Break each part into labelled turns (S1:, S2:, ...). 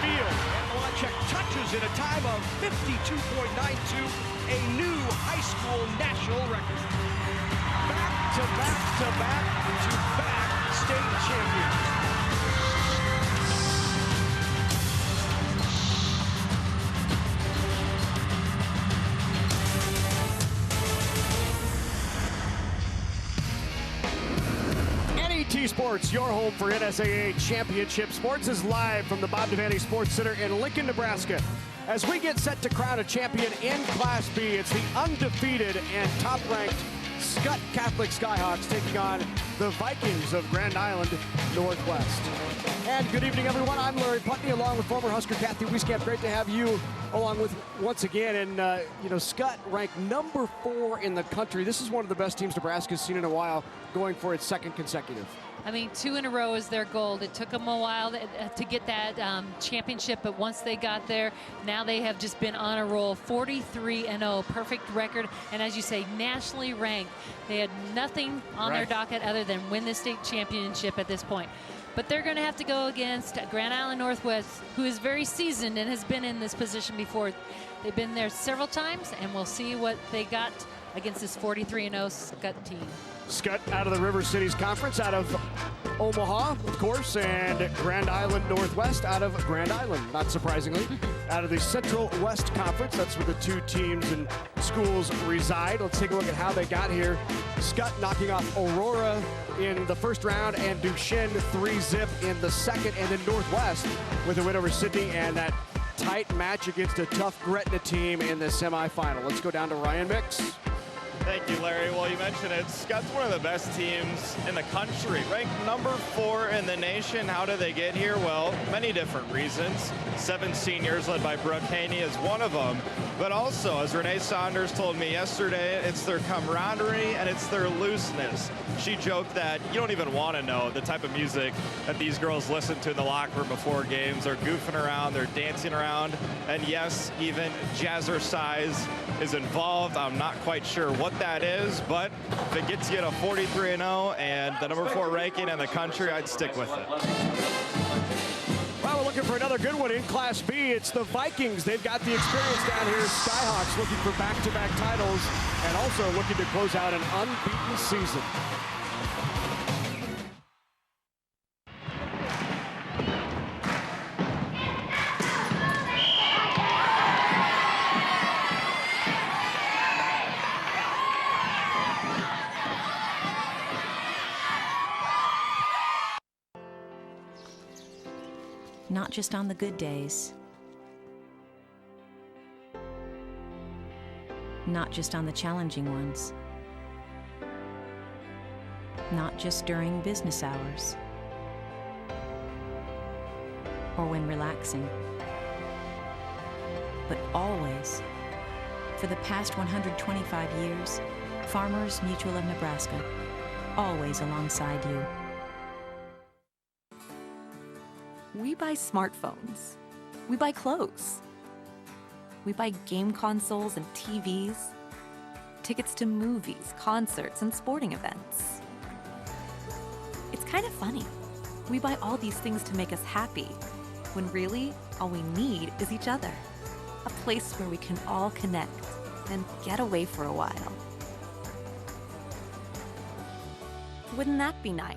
S1: field. And Malachek touches in a time of 52.92, a new high school national record. Back to back to back to back state champions. NET Sports, your home for NSAA championship sports, is live from the Bob Devaney Sports Center in Lincoln, Nebraska. As we get set to crown a champion in Class B, it's the undefeated and top-ranked Skutt Catholic Skyhawks taking on the Vikings of Grand Island Northwest. And good evening, everyone. I'm Larry Putney, along with former Husker Kathy Wieskamp. Great to have you along with once again. And, Skutt ranked number 4 in the country. This is one of the best teams Nebraska's seen in a while, going for its second consecutive.
S2: I mean, 2 in a row is their goal. It took them a while to get that championship, but once they got there, now they have just been on a roll. 43-0, perfect record, and as you say, nationally ranked. They had nothing on their docket other than win the state championship at this point. But they're going to have to go against Grand Island Northwest, who is very seasoned and has been in this position before. They've been there several times, and we'll see what they got against this 43-0 Skutt team.
S1: Skutt out of the River Cities Conference, out of Omaha, of course, and Grand Island Northwest out of Grand Island, not surprisingly. Out of the Central West Conference, that's where the two teams and schools reside. Let's take a look at how they got here. Skutt knocking off Aurora in the first round and Duchesne 3-zip in the second, and then Northwest with a win over Sydney and that tight match against a tough Gretna team in the semifinal. Let's go down to Ryan Mix.
S3: Thank you, Larry. Well, you mentioned it. Skutt's one of the best teams in the country, ranked number 4 in the nation. How did they get here? Well, many different reasons. 7 seniors led by Brooke Haney is one of them. But also, as Renee Saunders told me yesterday, it's their camaraderie and it's their looseness. She joked that you don't even want to know the type of music that these girls listen to in the locker room before games. They're goofing around, they're dancing around, and yes, even jazzercise is involved. I'm not quite sure what that is, but if it gets you to 43-0 and the number 4 ranking in the country, I'd stick with it.
S1: Well, we're looking for another good one in Class B. It's the Vikings. They've got the experience down here. Skyhawks looking for back-to-back titles and also looking to close out an unbeaten season.
S4: Not just on the good days. Not just on the challenging ones. Not just during business hours. Or when relaxing. But always. For the past 125 years, Farmers Mutual of Nebraska, always alongside you.
S5: We buy smartphones. We buy clothes. We buy game consoles and TVs, tickets to movies, concerts, and sporting events. It's kind of funny. We buy all these things to make us happy, when really all we need is each other. A place where we can all connect and get away for a while. Wouldn't that be nice?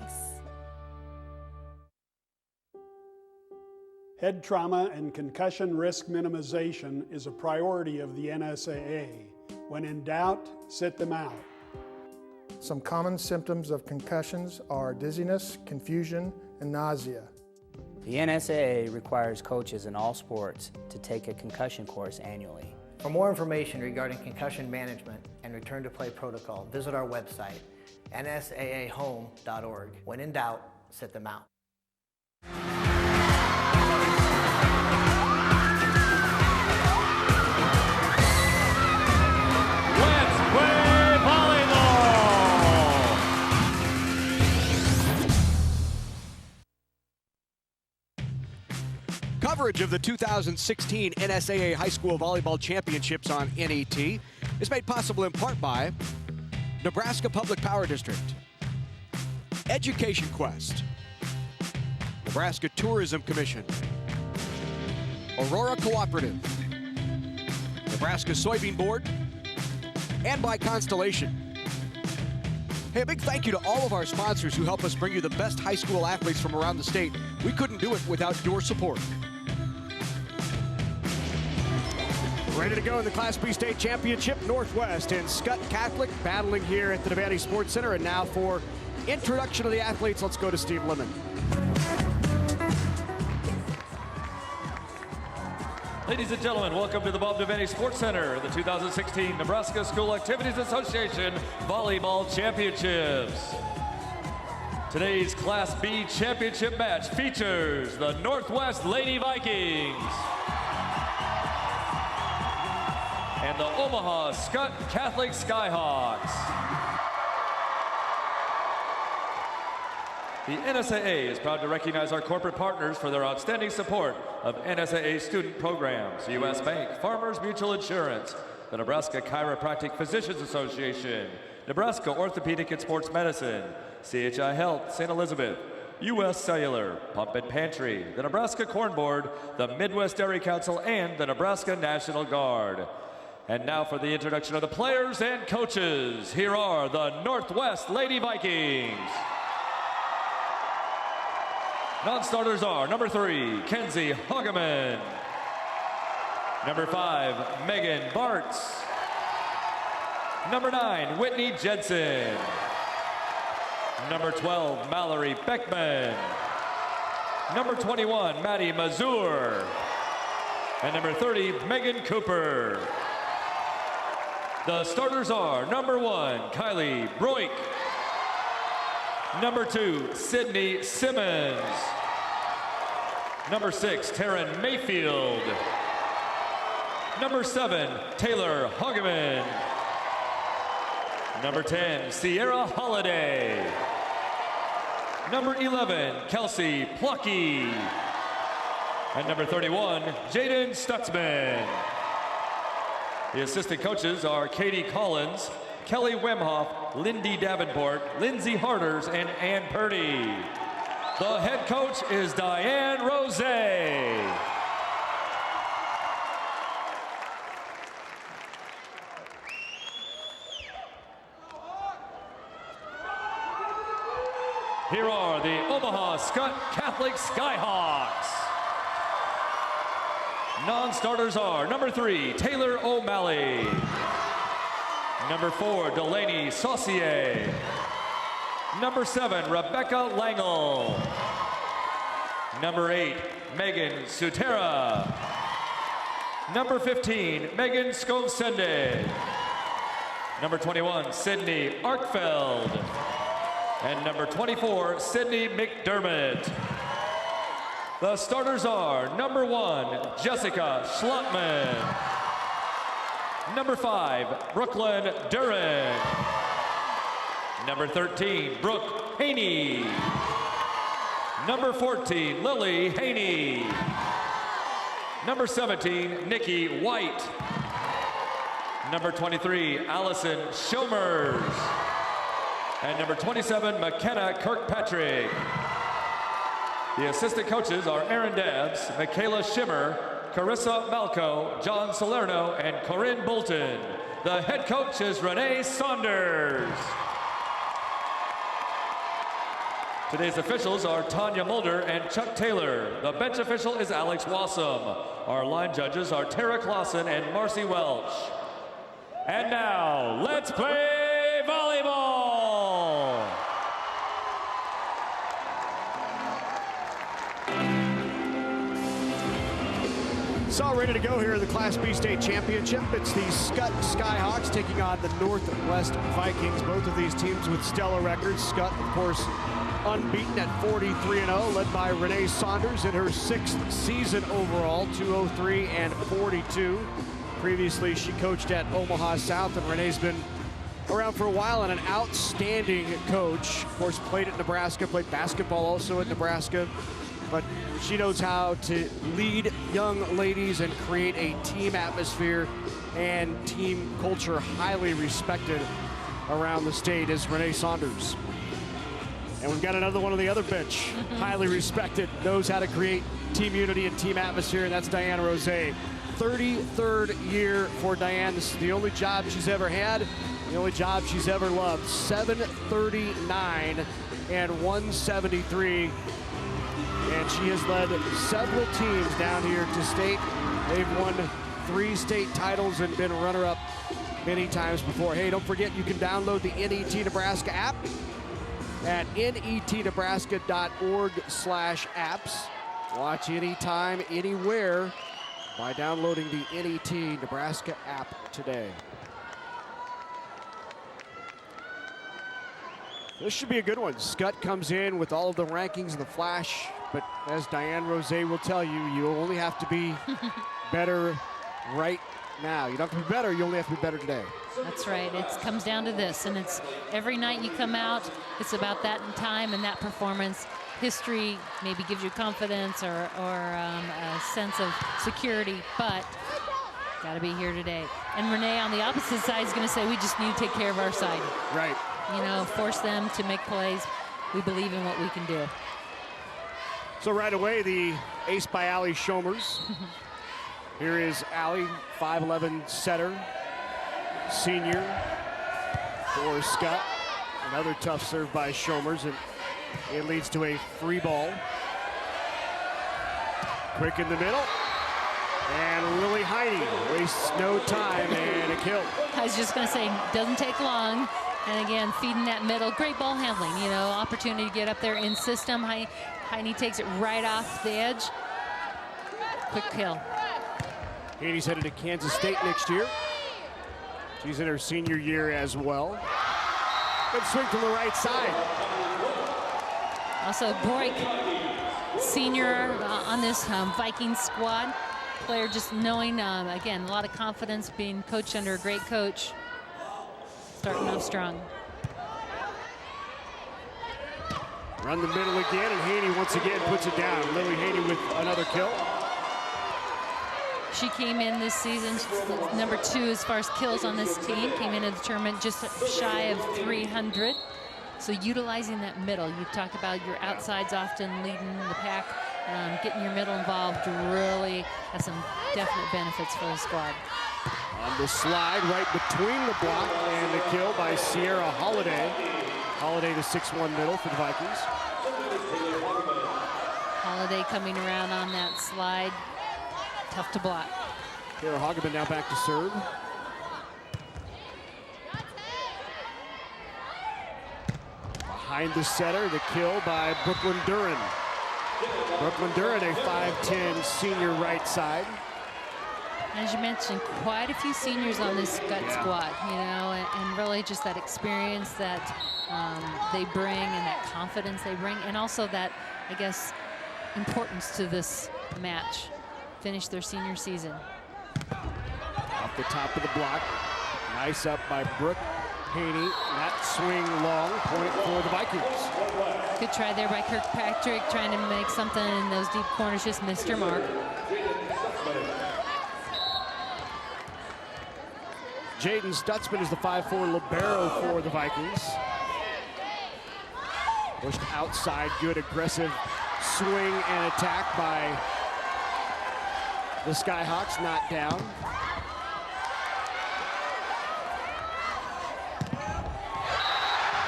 S6: Head trauma and concussion risk minimization is a priority of the NSAA. When in doubt, sit them out.
S7: Some common symptoms of concussions are dizziness, confusion, and nausea.
S8: The NSAA requires coaches in all sports to take a concussion course annually.
S9: For more information regarding concussion management and return to play protocol, visit our website, nsaahome.org. When in doubt, sit them out.
S1: Coverage of the 2016 NSAA High School Volleyball Championships on NET is made possible in part by Nebraska Public Power District, Education Quest, Nebraska Tourism Commission, Aurora Cooperative, Nebraska Soybean Board, and by Constellation. Hey, a big thank you to all of our sponsors who help us bring you the best high school athletes from around the state. We couldn't do it without your support. Ready to go in the Class B State Championship, Northwest and Skutt Catholic battling here at the Devaney Sports Center. And now for introduction of the athletes, let's go to Steve Lemon.
S10: Ladies and gentlemen, welcome to the Bob Devaney Sports Center, the 2016 Nebraska School Activities Association Volleyball Championships. Today's Class B Championship match features the Northwest Lady Vikings and the Omaha Skutt Catholic Skyhawks. The NSAA is proud to recognize our corporate partners for their outstanding support of NSAA student programs: U.S. Bank, Farmers Mutual Insurance, the Nebraska Chiropractic Physicians Association, Nebraska Orthopedic and Sports Medicine, CHI Health, St. Elizabeth, U.S. Cellular, Pump and Pantry, the Nebraska Corn Board, the Midwest Dairy Council, and the Nebraska National Guard. And now for the introduction of the players and coaches. Here are the Northwest Lady Vikings. Non-starters are number 3, Kenzie Hageman. Number 5, Megan Bartz. Number 9, Whitney Jensen. Number 12, Mallory Beckman. Number 21, Maddie Mazur. And number 30, Megan Cooper. The starters are number 1, Kylie Broik. Number 2, Sydney Simmons. Number 6, Taryn Mayfield. Number 7, Taylor Hageman. Number 10, Sierra Holiday. Number 11, Kelsey Plucky. And number 31, Jaden Stutzman. The assistant coaches are Katie Collins, Kelly Wemhoff, Lindy Davenport, Lindsay Harders, and Ann Purdy. The head coach is Diane Rose. Here are the Omaha Skutt Catholic Skyhawks. Non-starters are number 3, Taylor O'Malley. Number 4, Delaney Saucier. Number 7, Rebecca Langle. Number 8, Megan Sutera. Number 15, Megan Skovsende. Number 21, Sydney Arkfeld. And number 24, Sydney McDermott. The starters are number 1, Jessica Schlottman. Number 5, Brooklyn Duran. Number 13, Brooke Haney. Number 14, Lily Haney. Number 17, Nikki White. Number 23, Allison Schomers. And number 27, McKenna Kirkpatrick. The assistant coaches are Aaron Dabbs, Michaela Schimmer, Carissa Malco, John Salerno, and Corinne Bolton. The head coach is Renee Saunders. Today's officials are Tanya Mulder and Chuck Taylor. The bench official is Alex Wassum. Our line judges are Tara Clausen and Marcy Welch. And now, let's play volleyball!
S1: It's all ready to go here in the Class B State Championship. It's the Skutt Skyhawks taking on the Northwest Vikings. Both of these teams with stellar records. Skutt, of course, unbeaten at 43-0, led by Renee Saunders in her 6th season overall, 203 and 42. Previously, she coached at Omaha South, and Renee's been around for a while and an outstanding coach. Of course, played at Nebraska, played basketball also at Nebraska. But she knows how to lead young ladies and create a team atmosphere and team culture highly respected around the state as Renee Saunders. And we've got another one on the other bench, highly respected, knows how to create team unity and team atmosphere, and that's Diane Rose. 33rd year for Diane. This is the only job she's ever had, the only job she's ever loved. 739 and 173. And she has led several teams down here to state. They've won 3 state titles and been runner-up many times before. Hey, don't forget you can download the NET Nebraska app at netnebraska.org/apps. Watch anytime, anywhere by downloading the NET Nebraska app today. This should be a good one. Skutt comes in with all of the rankings and the flash, but as Diane Rose will tell you, you only have to be better right now. You don't have to be better, you only have to be better today.
S2: That's right. It comes down to this, and it's every night you come out, it's about that time and that performance. History maybe gives you confidence or a sense of security, but got to be here today. And Renee on the opposite side is going to say, we just need to take care of our side.
S1: Right.
S2: You know, force them to make plays. We believe in what we can do.
S1: So right away, the ace by Allie Shomers. Here is Allie, 5'11" setter, senior for Skutt. Another tough serve by Shomers, and it leads to a free ball. Quick in the middle. And Lily Heine wastes no time and a kill.
S2: I was just going to say, doesn't take long. And again, feeding that middle, great ball handling, you know, opportunity to get up there in system. Heine takes it right off the edge. Quick kill.
S1: Heine's headed to Kansas State next year. She's in her senior year as well. Good swing from the right side.
S2: Also, Broik, senior on this Vikings squad. Player just knowing, again, a lot of confidence, being coached under a great coach. Starting off strong.
S1: Run the middle again, and Haney once again puts it down. Lily Haney with another kill.
S2: She came in this season, number 2 as far as kills on this team. Came into the tournament just shy of 300. So utilizing that middle, you talk about your outsides often leading the pack. Getting your middle involved really has some definite benefits for the squad.
S1: On the slide, right between the block and the kill by Sierra Holiday. Holiday, the 6'1" middle for the Vikings.
S2: Holiday coming around on that slide. Tough to block.
S1: Kara Hageman now back to serve. Behind the setter, the kill by Brooklyn Duran. Brooklyn Duran, a 5'10" senior right side.
S2: As you mentioned, quite a few seniors on this Skutt squad, you know, and really just that experience that they bring and that confidence they bring, and also that, I guess, importance to this match. Finish their senior season.
S1: Off the top of the block. Nice up by Brooke Haney. That swing long, point for the Vikings.
S2: Good try there by Kirkpatrick, trying to make something in those deep corners, just missed her mark.
S1: Jaden Stutzman is the 5'4" libero for the Vikings. Pushed outside, good aggressive swing and attack by the Skyhawks, not down.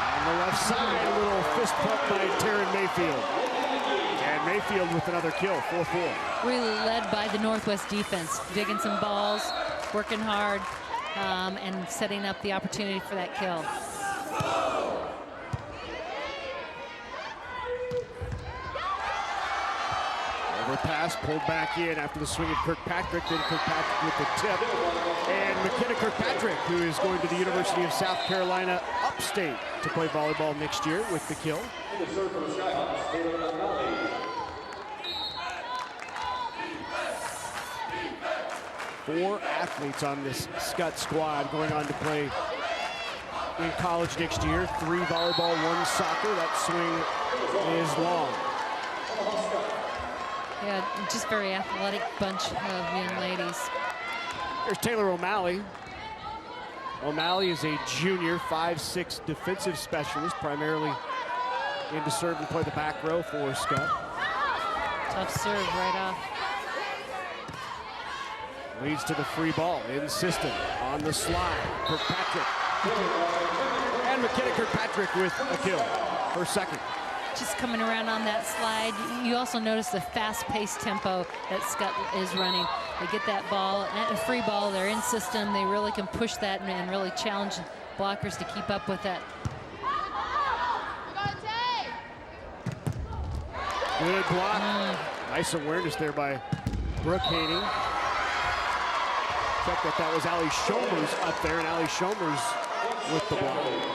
S1: On the left side, a little fist pump by Taryn Mayfield. And Mayfield with another kill, 4-4.
S2: Really led by the Northwest defense, digging some balls, working hard, and setting up the opportunity for that kill.
S1: Pass pulled back in after the swing of Kirkpatrick, then Kirkpatrick with the tip. And McKenna Kirkpatrick, who is going to the University of South Carolina upstate to play volleyball next year, with the kill. Four athletes on this Skutt squad going on to play in college next year. 3 volleyball, 1 soccer. That swing is long.
S2: Yeah, just very athletic bunch of young ladies.
S1: There's Taylor O'Malley. O'Malley is a junior, 5'6" defensive specialist, primarily in to serve and play the back row for Skutt.
S2: Tough serve right off.
S1: Leads to the free ball in system on the slide. Kirkpatrick. And McKenna Kirkpatrick with a kill. Her second.
S2: Just coming around on that slide. You also notice the fast-paced tempo that Skutt is running. They get that ball, a free ball, they're in system. They really can push that and really challenge blockers to keep up with that.
S1: Good block. Nice awareness there by Brooke Haney. Check that was Allie Schomers up there, and Allie Schomers with the ball.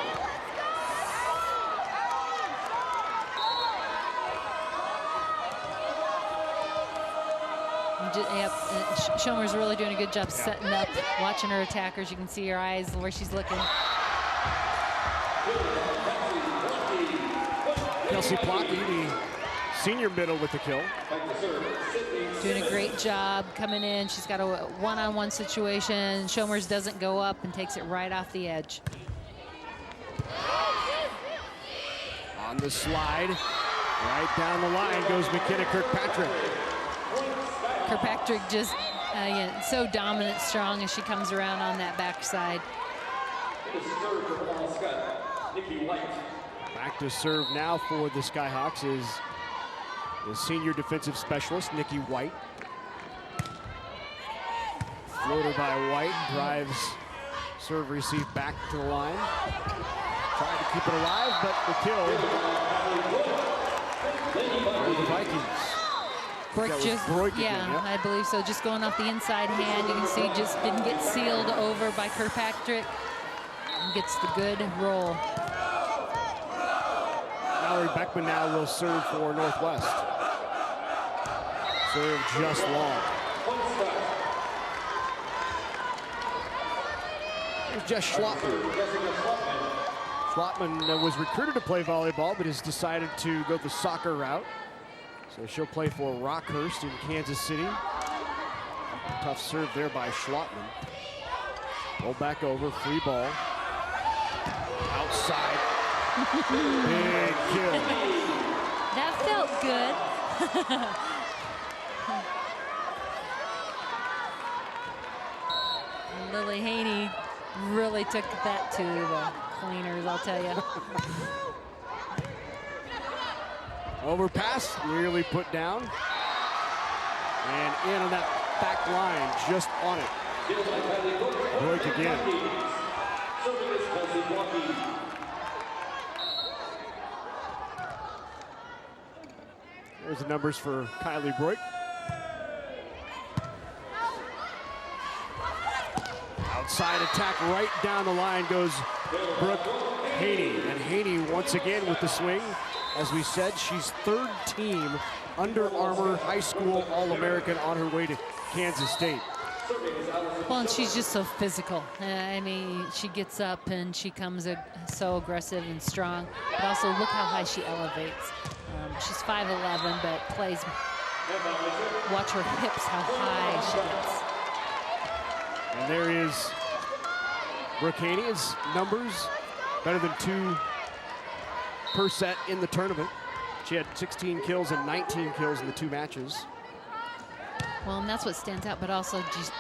S2: Schomer's really doing a good job setting up, watching her attackers. You can see her eyes where she's looking.
S1: Kelsey Plocky, the senior middle with the kill.
S2: Doing a great job coming in. She's got a one-on-one situation. Schomers doesn't go up and takes it right off the edge.
S1: On the slide, right down the line goes McKenna Kirkpatrick.
S2: Kirkpatrick just so dominant, strong as she comes around on that backside.
S1: Back to serve now for the Skyhawks is the senior defensive specialist, Nikki White. Floater by White, drives, serve, receive back to the line. Trying to keep it alive, but the kill for the Vikings.
S2: I believe so. Just going off the inside hand. You can see just didn't get sealed over by Kirkpatrick. And gets the good roll.
S1: Mallory Beckman now will serve for Northwest. Serve just long. Here's Jess Schlottman. Schlottman was recruited to play volleyball, but has decided to go the soccer route. So she'll play for Rockhurst in Kansas City. Tough serve there by Schlottman. Roll back over, free ball. Outside. Big kill.
S2: That felt good. Lily Haney really took that to the cleaners, I'll tell you.
S1: Overpass, nearly put down. And in on that back line, just on it. Broik again. There's the numbers for Kylie Broik. Outside attack right down the line goes Brooke Haney. And Haney once again with the swing. As we said, she's third team Under Armour High School All-American on her way to Kansas State.
S2: Well, and she's just so physical. I mean, she gets up and she comes so aggressive and strong. But also look how high she elevates. She's 5'11", but plays. Watch her hips, how high she gets.
S1: And there is Brooke Haney's numbers, better than 2 per set in the tournament. She had 16 kills and 19 kills in the 2 matches.
S2: Well, and that's what stands out, but also just,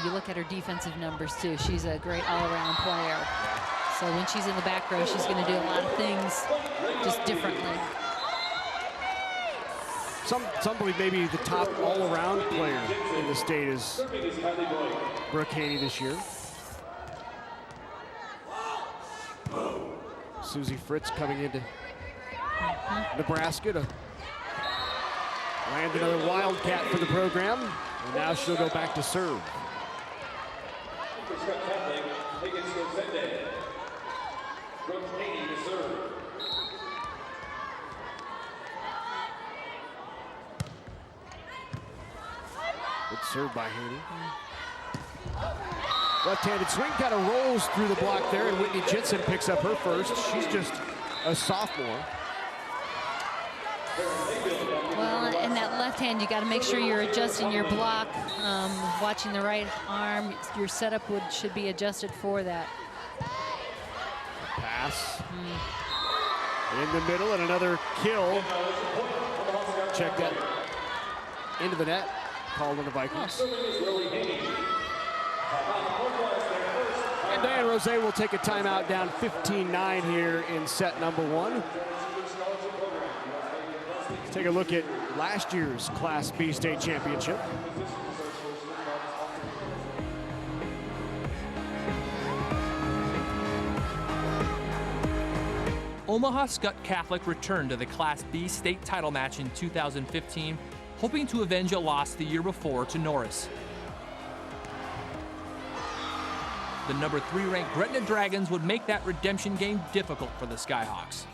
S2: you look at her defensive numbers too. She's a great all-around player. So when she's in the back row, she's going to do a lot of things just differently.
S1: Some believe maybe the top all-around player in the state is Brooke Haney this year. Susie Fritz coming into Nebraska to land another Wildcat for the program. And now she'll go back to serve. Good serve by Haney. Left-handed swing kind of rolls through the block there, and Whitney Jensen picks up her first. She's just a sophomore.
S2: Well, and that left hand, you got to make sure you're adjusting your block, watching the right arm. Your setup should be adjusted for that.
S1: Pass. In the middle, and another kill. Check that. Into the net. Called on the Vikings. And Dan Rose will take a timeout, down 15-9 here in set number 1. Let's take a look at last year's Class B state championship.
S11: Omaha Skutt Catholic returned to the Class B state title match in 2015, hoping to avenge a loss the year before to Norris. The number 3 ranked Gretna Dragons would make that redemption game difficult for the Skyhawks.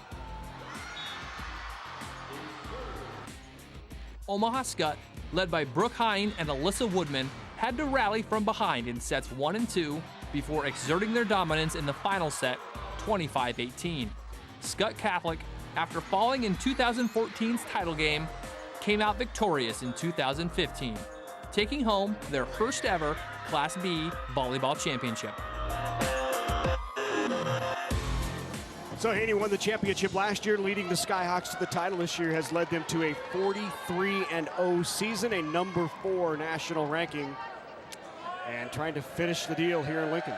S11: Omaha Skutt, led by Brooke Hine and Alyssa Woodman, had to rally from behind in sets 1 and 2 before exerting their dominance in the final set, 25-18. Skutt Catholic, after falling in 2014's title game, came out victorious in 2015, taking home their first ever Class B volleyball championship.
S1: So Haney won the championship last year, leading the Skyhawks to the title. This year has led them to a 43-0 season, a number 4 national ranking, and trying to finish the deal here in Lincoln.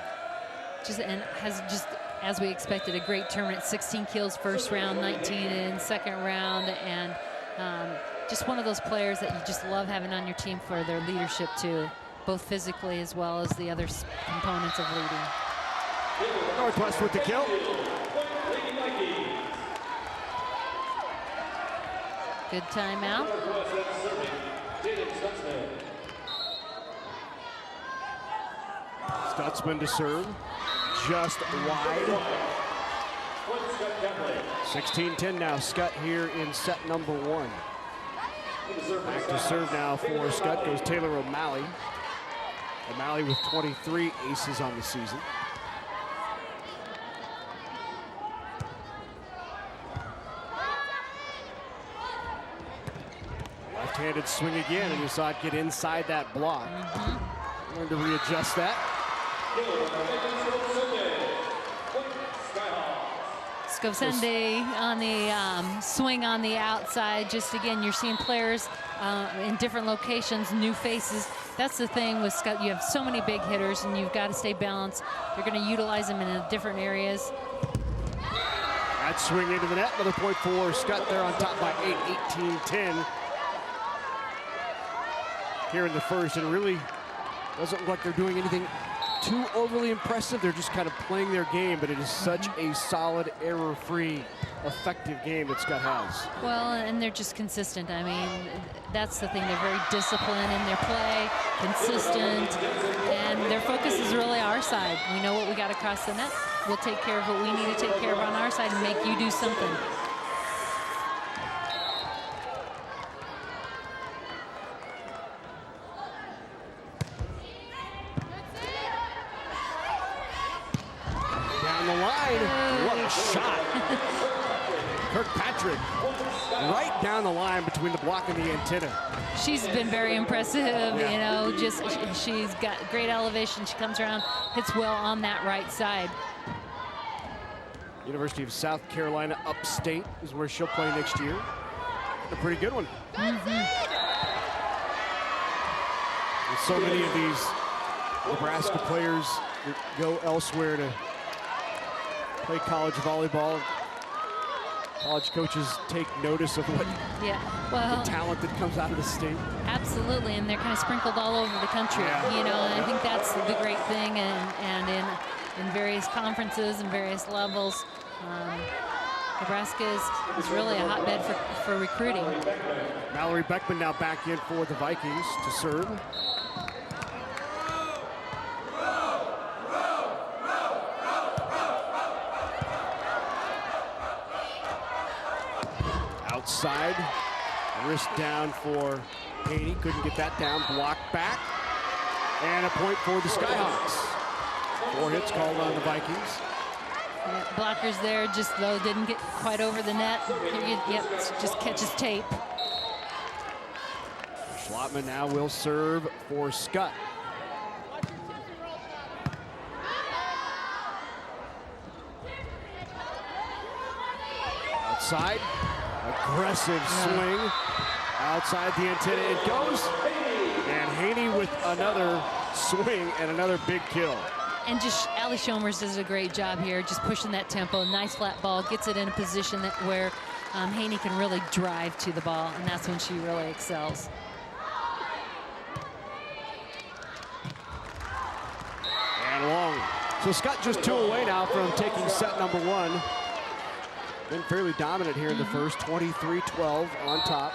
S1: As we expected, a great tournament. 16 kills first round, 19 in second round, and just one of those players that you just love having on your team for their leadership too, both physically as well as the other components of leading. Northwest with the kill. Good timeout. Stutzman to serve. Just wide. 16-10 now. Skutt here in set number 1. Back to serve now for Skutt goes Taylor O'Malley. O'Malley with 23 aces on the season. Left-handed swing again, and you saw it get inside that block. Learn to readjust that. Skosende on the swing on the outside. Just again, you're seeing players in different locations, new faces. That's the thing with Skutt. You have so many big hitters, and you've got to stay balanced. You're going to utilize them in different areas. That swing into the net. Another point for Skutt. They're on top by 8, 18-10. Here in the first, and really doesn't look like they're doing anything too overly impressive. They're just kind of playing their game, but it is such a solid, error-free, effective game that Skutt has. Well, and they're just consistent. I mean, that's the thing. They're very disciplined in their play, consistent, and their focus is really our side. We know what we got across the net. We'll take care of what we need to take care of on our side and make you do something. Down the line, what a shot. Kirkpatrick right down the line between the block and the antenna. She's been very impressive, you know, just she's got great elevation. She comes around, hits well on that right side. University of South Carolina Upstate is where she'll play next year. A pretty good one. With so many of these Nebraska players that go elsewhere to play college volleyball. College coaches take notice of what the talent that comes out of the state. Absolutely, and they're kind of sprinkled all over the country. You know, and I think that's the great thing, and in various conferences and various levels, Nebraska is really a hotbed for recruiting. Mallory Beckman now back in for the Vikings to serve. Outside, wrist down for Haney, couldn't get that down, blocked back, and a point for the Skyhawks. 4 hits called on the Vikings. Yeah, blockers there, just though didn't get quite over the net. Just catches tape. Schlotman now will serve for Skutt. outside. Aggressive swing. Outside the antenna it goes. And Haney with another swing and another big kill.
S2: And just Allie Shomers does a great job here, just pushing that tempo. Nice flat ball, gets it in a position that where Haney can really drive to the ball, and that's when she really excels.
S1: And long. So Skutt just 2 away now from taking set number 1. Been fairly dominant here in the first, 23-12 on top.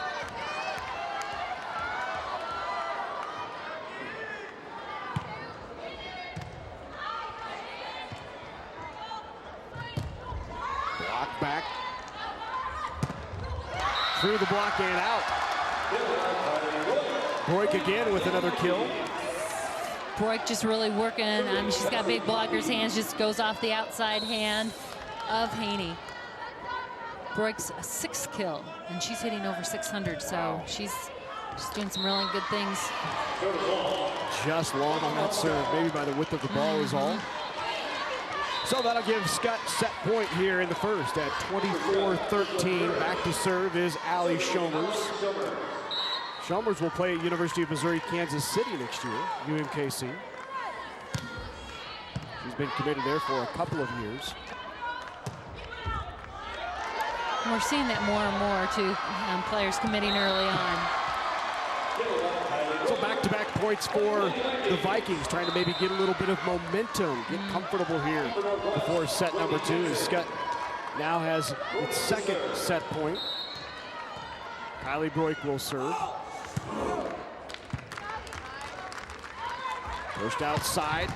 S1: Block back. Through the block and out. Broik again with another kill.
S2: Broik just really working. She's got big blockers. Hands just goes off the outside hand of Haney. Broik's 6th kill, and she's hitting over 600, so she's doing some really good things.
S1: Just long on that serve, maybe by the width of the ball is all. So that'll give Skutt set point here in the first at 24-13. Back to serve is Allie Shomers. Shomers will play at University of Missouri, Kansas City next year, UMKC. She's been committed there for a couple of years.
S2: We're seeing that more and more too, players committing early on.
S1: So back-to-back points for the Vikings, trying to maybe get a little bit of momentum, get comfortable here before set number 2. Skutt now has its 2nd set point. Kylie Broik will serve. Pushed outside.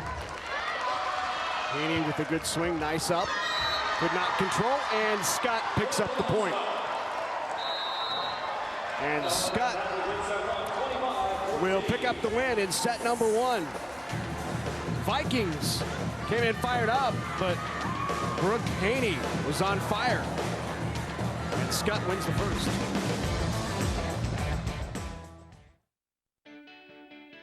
S1: Haney with a good swing, nice up. Could not control, and Skutt picks up the point. And Skutt will pick up the win in set number 1. Vikings came in fired up, but Brooke Haney was on fire. And Skutt wins the first.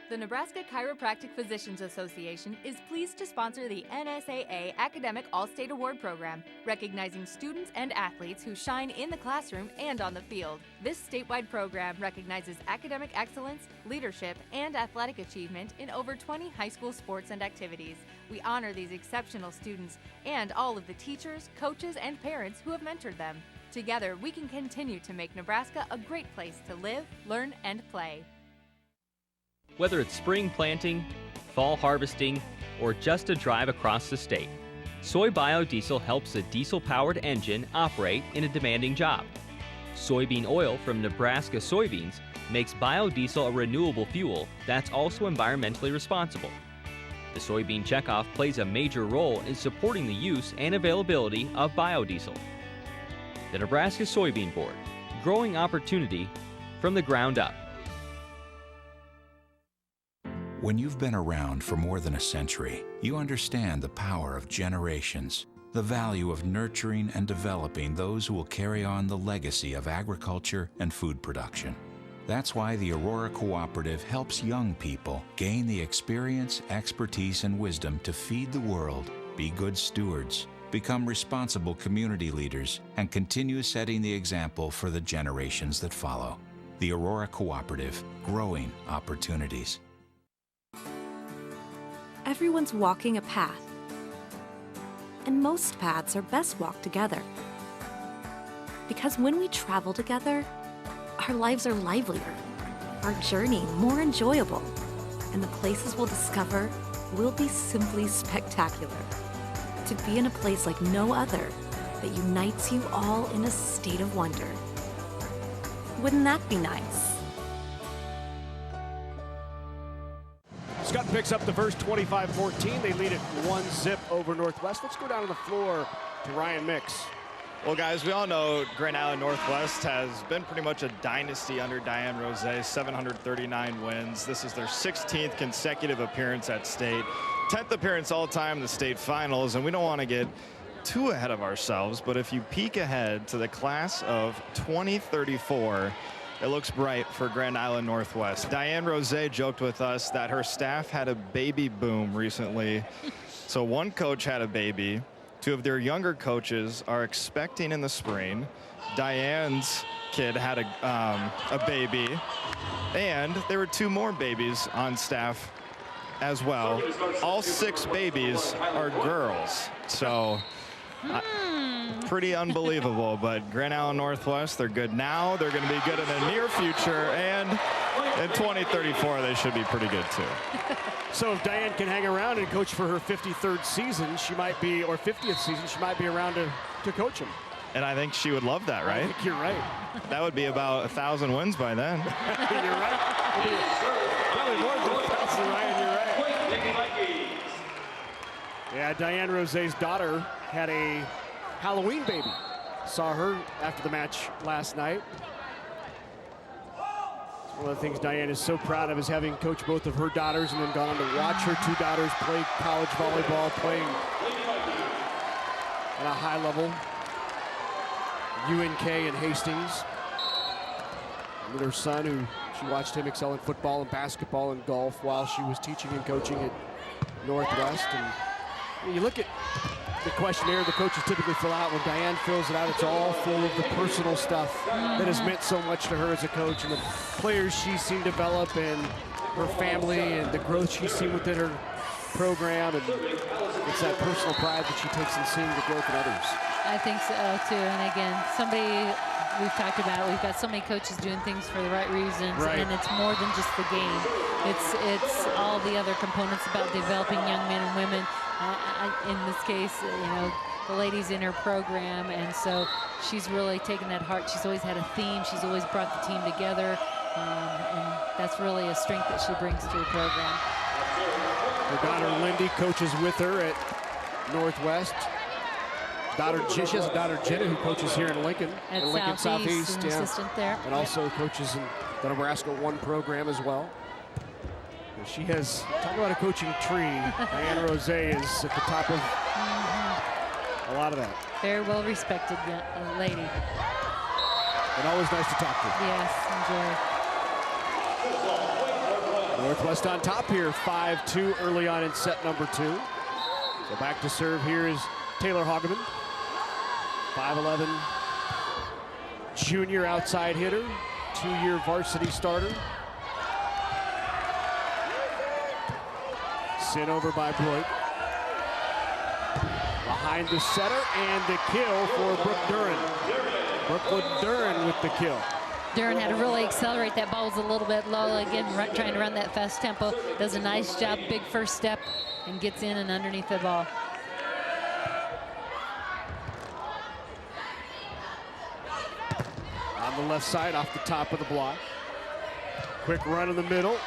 S12: The Nebraska Chiropractic Physicians Association is pleased to sponsor the NSAA Academic All-State Award Program, recognizing students and athletes who shine in the classroom and on the field. This statewide program recognizes academic excellence, leadership, and athletic achievement in over 20 high school sports and activities. We honor these exceptional students and all of the teachers, coaches, and parents who have mentored them. Together, we can continue to make Nebraska a great place to live, learn, and play.
S13: Whether it's spring planting, fall harvesting, or just a drive across the state, soy biodiesel helps a diesel-powered engine operate in a demanding job. Soybean oil from Nebraska soybeans makes biodiesel a renewable fuel that's also environmentally responsible. The soybean checkoff plays a major role in supporting the use and availability of biodiesel. The Nebraska Soybean Board, growing opportunity from the ground up.
S14: When you've been around for more than a century, you understand the power of generations, the value of nurturing and developing those who will carry on the legacy of agriculture and food production. That's why the Aurora Cooperative helps young people gain the experience, expertise, and wisdom to feed the world, be good stewards, become responsible community leaders, and continue setting the example for the generations that follow. The Aurora Cooperative, growing opportunities.
S5: Everyone's walking a path, and most paths are best walked together. Because when we travel together, our lives are livelier, our journey more enjoyable, and the places we'll discover will be simply spectacular. To be in a place like no other that unites you all in a state of wonder. Wouldn't that be nice?
S1: Skutt picks up the first 25-14. They lead it 1-0 over Northwest. Let's go down to the floor to Ryan Mix.
S3: Well, guys, we all know Grand Island Northwest has been pretty much a dynasty under Diane Rose, 739 wins. This is their 16th consecutive appearance at state, 10th appearance all-time in the state finals, and we don't want to get too ahead of ourselves, but if you peek ahead to the class of 2034, it looks bright for Grand Island Northwest. Diane Rose joked with us that her staff had a baby boom recently. So one coach had a baby, Two of their younger coaches are expecting in the spring. Diane's kid had a baby, and there were 2 more babies on staff as well. All 6 babies are girls, so pretty unbelievable. But Grand Island Northwest, they're good now. They're going to be good in the near future, and in 2034 they should be pretty good too.
S1: So if Diane can hang around and coach for her 53rd season, she might be, or 50th season, she might be around to coach him.
S3: And I think she would love that, right?
S1: I think you're right.
S3: That would be about 1,000 wins by then.
S1: You're right. Probably more than 1,000, Ryan. You're right. Yeah, Diane Rosé's daughter had a Halloween baby. Saw her after the match last night. One of the things Diane is so proud of is having coached both of her daughters and then gone on to watch her 2 daughters play college volleyball, playing at a high level. UNK and Hastings. And with her son, who she watched him excel in football and basketball and golf while she was teaching and coaching at Northwest. And you look at the questionnaire the coaches typically fill out. When Diane fills it out, it's all full of the personal stuff that has meant so much to her as a coach, and the players she's seen develop, and her family, and the growth she's seen within her program. And it's that personal pride that she takes in seeing the growth in others.
S2: I think so too. And again, somebody we've talked about, we've got so many coaches doing things for the right reasons, and it's more than just the game. It's all the other components about developing young men and women. In this case, you know, the ladies in her program, and so she's really taken that heart. She's always had a theme. She's always brought the team together, and that's really a strength that she brings to the program.
S1: Her daughter Lindy coaches with her at Northwest. She has a daughter Jenna who coaches here in Lincoln.
S2: At
S1: Lincoln Southeast,
S2: an assistant there.
S1: And also coaches in the Nebraska 1 program as well. She has, talk about a coaching tree. Diane Rosé is at the top of a lot of that.
S2: Very well respected lady.
S1: And always nice to talk to.
S2: Yes, enjoy.
S1: Northwest on top here, 5-2 early on in set number 2. So back to serve here is Taylor Hageman. 5'11" junior outside hitter, 2-year varsity starter. Sent over by Broik. Behind the setter, and the kill for Brooke Duran. Brooklyn Duran with the kill.
S2: Duran had to really accelerate. That ball was a little bit low. Again, trying to run that fast tempo. Does a nice job, big first step, and gets in and underneath the ball.
S1: On the left side, off the top of the block. Quick run in the middle.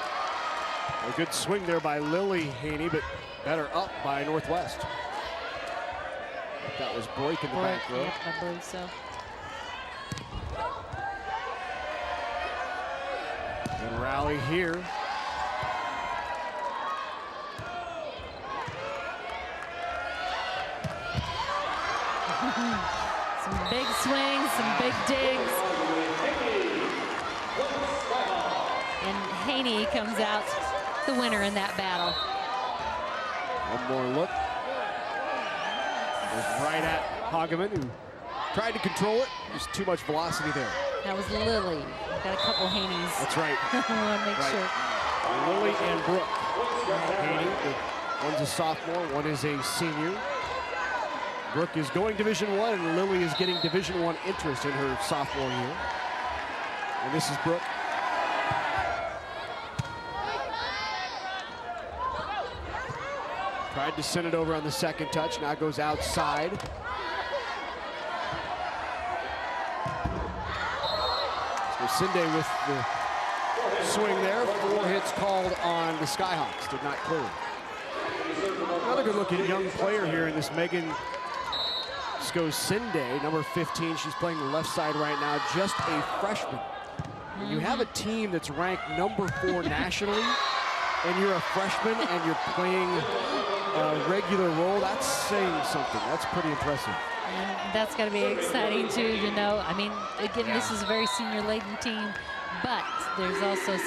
S1: A good swing there by Lily Haney, but better up by Northwest. That was Broik in the back row.
S2: Yep, I believe so.
S1: And rally here.
S2: Some big swings, some big digs. And Haney comes out the winner in that battle.
S1: One more look. Goes right at Hageman, who tried to control it. There's too much velocity there.
S2: That was Lily. Got a couple Haneys.
S1: That's right.
S2: I want to make sure.
S1: Lily and Brooke. Haney, one's a sophomore, one is a senior. Brooke is going Division I, and Lily is getting Division I interest in her sophomore year. And this is Brooke. Tried to send it over on the second touch, now goes outside. So Sinde with the swing there. 4 hits called on the Skyhawks, did not clear. Another good-looking young player here in this Megan Sinde, number 15. She's playing the left side right now, just a freshman. When you have a team that's ranked number 4 nationally, and you're a freshman and you're playing a regular role, that's saying something. That's pretty impressive.
S2: And that's got to be exciting too, you know. I mean, again, this is a very senior-laden team, but there's also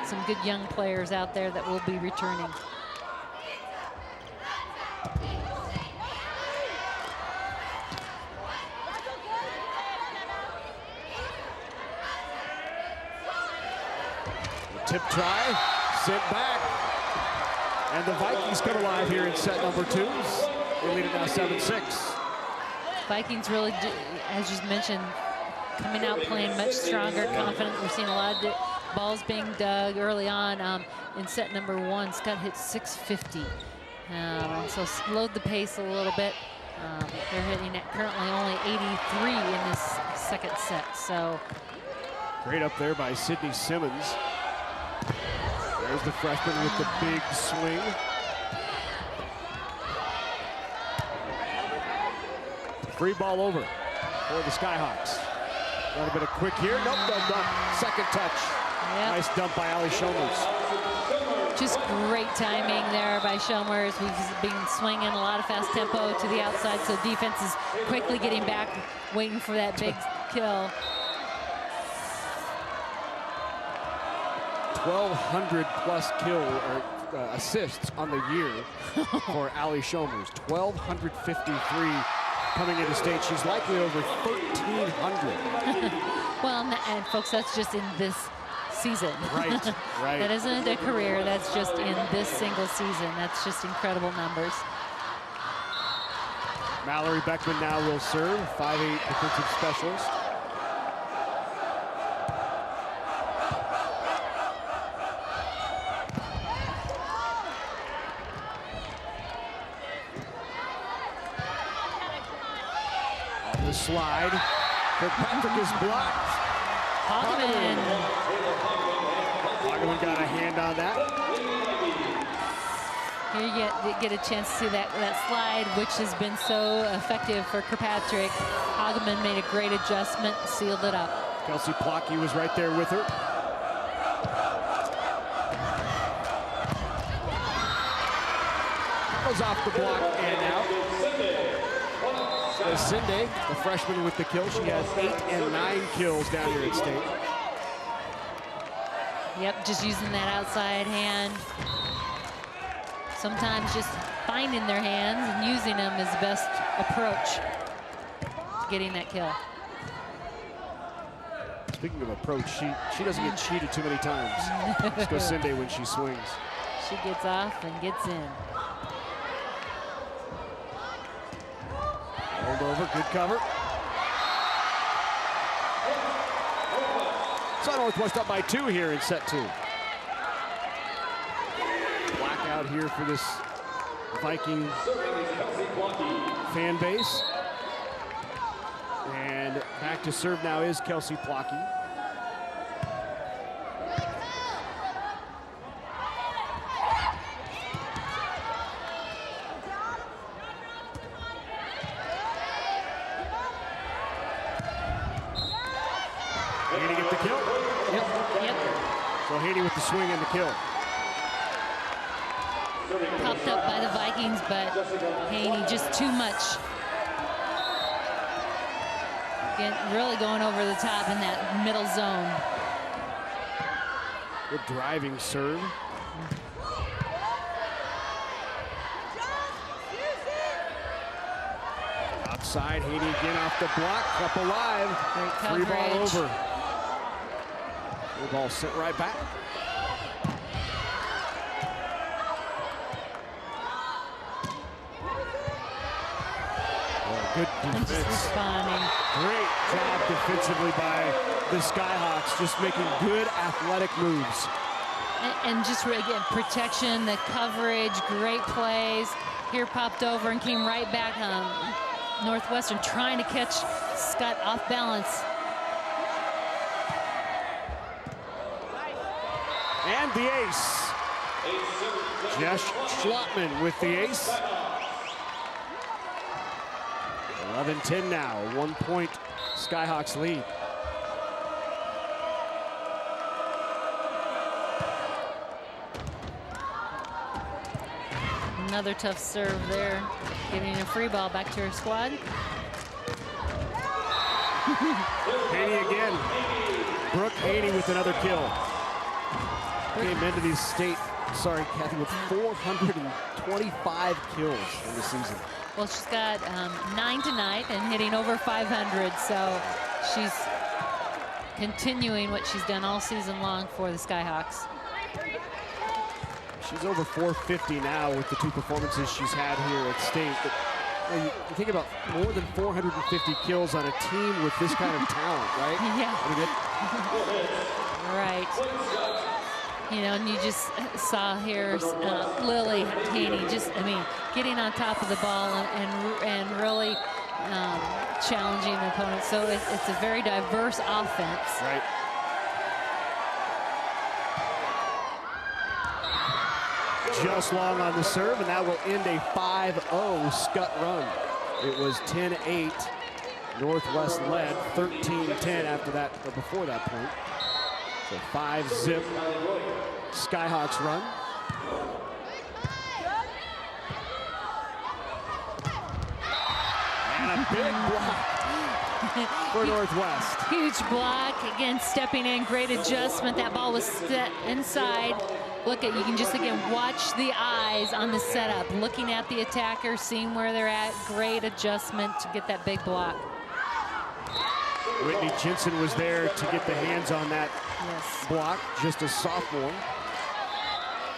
S2: some good young players out there that will be returning.
S1: Tip try, sent back. And the Vikings come alive here in set number 2. They lead it now 7-6.
S2: Vikings really, as you mentioned, coming out playing much stronger, confident. We're seeing a lot of balls being dug early on. In set number 1, Skutt hit 650. So slowed the pace a little bit. They're hitting at currently only 83 in this second set. So
S1: great up there by Sydney Simmons. There's the freshman with the big swing. Free ball over for the Skyhawks. A little bit of quick here. Nope, no dump. Second touch. Yep. Nice dump by Ali Shomers.
S2: Just great timing there by Shomers. We've been swinging a lot of fast tempo to the outside, so defense is quickly getting back, waiting for that big kill.
S1: 1,200 plus kill or assists on the year for Ali Shomers. 1,253 coming into state. She's likely over 1,300.
S2: Well, and folks, that's just in this season.
S1: Right, right.
S2: That isn't a career, that's just in this single season. That's just incredible numbers.
S1: Mallory Beckman now will serve, 5'8" defensive specialist. On the slide, Kirkpatrick is blocked.
S2: Hageman
S1: got a hand on that.
S2: Here you get a chance to see that slide, which has been so effective for Kirkpatrick. Hageman made a great adjustment, sealed it up.
S1: Kelsey Plocky was right there with her. Goes off the block and out. So Cindy, the freshman with the kill, she has 8 and 9 kills down here at state.
S2: Yep, just using that outside hand. Sometimes just finding their hands and using them is the best approach to getting that kill.
S1: Speaking of approach, she doesn't get cheated too many times. Let's go Cindy when she swings.
S2: She gets off and gets in.
S1: Hold over, good cover. So Northwest up by 2 here in set 2. Blackout here for this Viking fan base. And back to serve now is Kelsey Plocky. Haney get the kill? Yep. So Haney with the swing and the kill.
S2: Popped up by the Vikings, but Haney just too much. Again, really going over the top in that middle zone.
S1: Good driving serve. Outside, Haney again off the block, up alive.
S2: Great
S1: Free ball
S2: coverage.
S1: over. Free ball sent right back. Good defense.
S2: Responding.
S1: Great job defensively by the Skyhawks, just making good athletic moves.
S2: And just again, protection, the coverage, great plays. Here popped over and came right back. Northwestern trying to catch Skutt off balance.
S1: And the ace. Jess Schlottman with the ace. 11-10 now, 1 point Skyhawks lead.
S2: Another tough serve there, giving a free ball back to her squad.
S1: Haney again. Brooke Haney with another kill. Came into the state, sorry, Kathy, with 425 kills in the season.
S2: Well, she's got 9 tonight and hitting over 500, so she's continuing what she's done all season long for the Skyhawks.
S1: She's over 450 now with the 2 performances she's had here at state. But you think about more than 450 kills on a team with this kind of talent, right?
S2: Yeah.
S1: I mean,
S2: right. You know, and you just saw here Lily Haney just, I mean, getting on top of the ball and really challenging the opponent. So it's a very diverse offense.
S1: Right. Just long on the serve, and that will end a 5-0 Skutt run. It was 10-8. Northwest led 13-10 after that, or before that point. So 5-zip Skyhawks run. And a big block for Northwest.
S2: Huge block, again, stepping in, great adjustment. That ball was set inside. Look at, you can just, again, watch the eyes on the setup, looking at the attacker, seeing where they're at. Great adjustment to get that big block.
S1: Whitney Jensen was there to get the hands on that block, just a sophomore.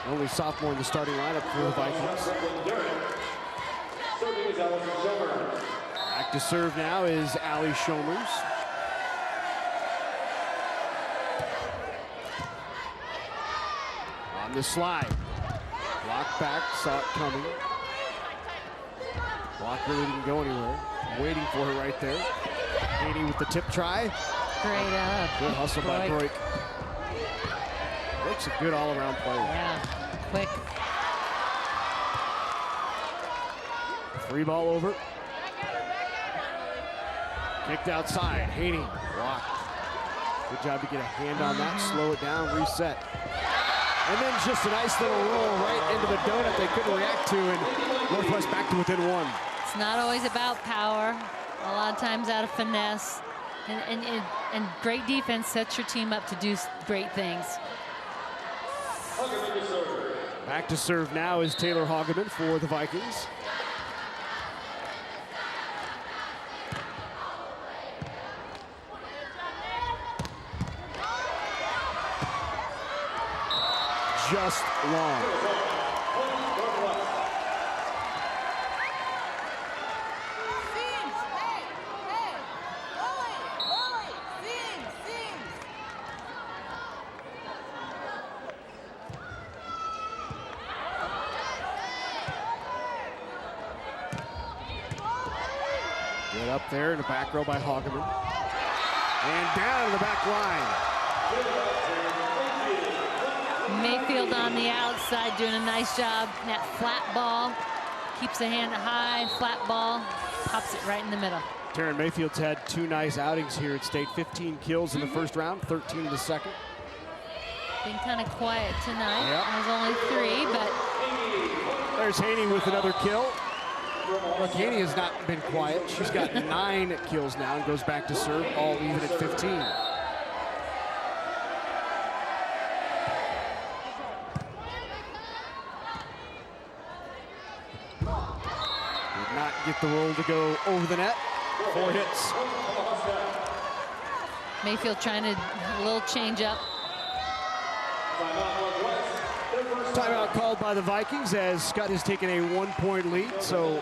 S1: Only sophomore in the starting lineup for the Vikings. Back to serve now is Allie Shomers. On the slide. Block back, saw it coming. Block really didn't go anywhere. Waiting for her right there. Haney with the tip try.
S2: Great
S1: good hustle by Broik. Broik's a good all-around player.
S2: Yeah, quick.
S1: 3 ball over. Kicked outside. Haney blocked. Good job to get a hand on that, slow it down, reset. And then just a nice little roll right into the donut they couldn't react to, and Northwest back to within 1.
S2: It's not always about power. A lot of times out of finesse. And great defense sets your team up to do great things.
S1: Back to serve now is Taylor Hageman for the Vikings. Just long. Get up there in the back row by Hageman. And down to the back line.
S2: Mayfield on the outside doing a nice job. That flat ball keeps the hand high, flat ball, pops it right in the middle.
S1: Taryn Mayfield's had 2 nice outings here at state. 15 kills in the first round, 13 in the second.
S2: Been kind of quiet tonight.
S1: Yep.
S2: There's only 3, but
S1: there's Haney with another kill. Look, Haney has not been quiet. She's got 9 kills now and goes back to serve, all even at 15. Get the roll to go over the net. 4 hits.
S2: Mayfield trying to a little change up.
S1: Timeout called by the Vikings as Skutt has taken a 1-point lead. So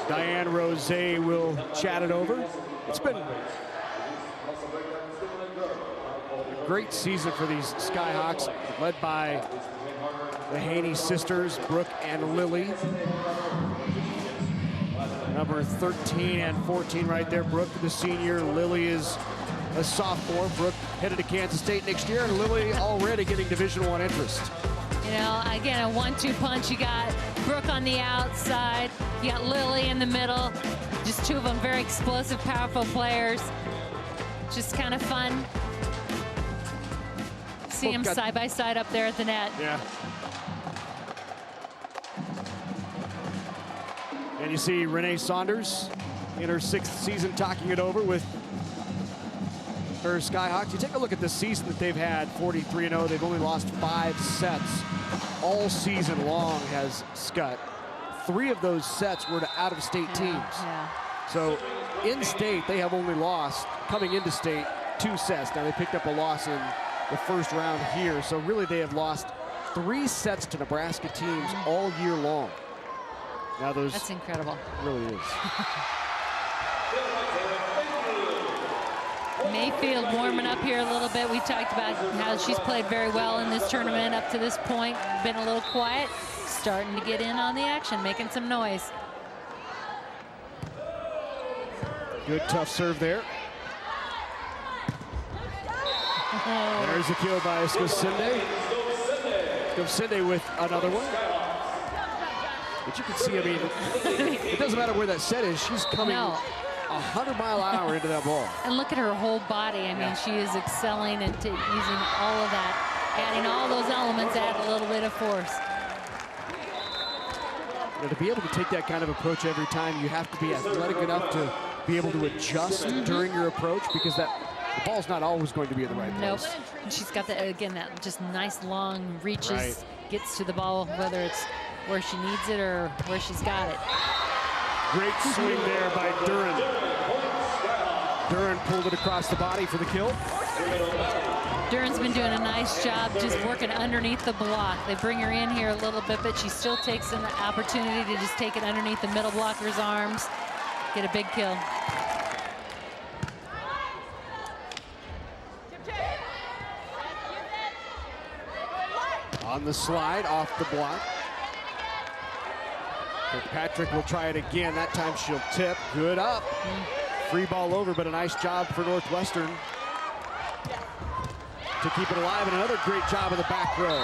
S1: Diane Rose will chat it over. It's been a great season for these Skyhawks, led by the Haney sisters, Brooke and Lily. Number 13 and 14 right there. Brooke, the senior. Lily is a sophomore. Brooke headed to Kansas State next year, and Lily already getting Division I interest.
S2: You know, again, a 1-2 punch. You got Brooke on the outside. You got Lily in the middle. Just 2 of them very explosive, powerful players. Just kind of fun. See them side by side up there at the net.
S1: Yeah. And you see Renee Saunders in her 6th season talking it over with her Skyhawks. You take a look at the season that they've had, 43-0. They've only lost 5 sets all season long has Skutt. 3 of those sets were to out-of-state teams.
S2: Yeah.
S1: So in state, they have only lost, coming into state, 2 sets. Now they picked up a loss in the first round here. So really they have lost 3 sets to Nebraska teams all year long. Now
S2: That's incredible.
S1: Really is.
S2: Mayfield warming up here a little bit. We talked about how she's played very well in this tournament up to this point. Been a little quiet, starting to get in on the action, making some noise.
S1: Good tough serve there. There's a kill by Skutt. Skutt with another one. But you can see, I mean, it doesn't matter where that set is. She's coming 100-mile-an-hour into that ball.
S2: And look at her whole body. I mean, she is excelling and using all of that, adding all those elements, add a little bit of force.
S1: You know, to be able to take that kind of approach every time, you have to be athletic enough to be able to adjust during your approach, because the ball's not always going to be in the right place.
S2: Nope. And she's got that, again, that just nice long reaches, gets to the ball, whether it's where she needs it or where she's got it.
S1: Great swing there by Duran. Duran pulled it across the body for the kill.
S2: Duran's been doing a nice job just working underneath the block. They bring her in here a little bit, but she still takes an opportunity to just take it underneath the middle blocker's arms, get a big kill.
S1: On the slide, off the block. Kirkpatrick will try it again. That time she'll tip. Good up. Free ball over, but a nice job for Northwestern to keep it alive. And another great job in the back row.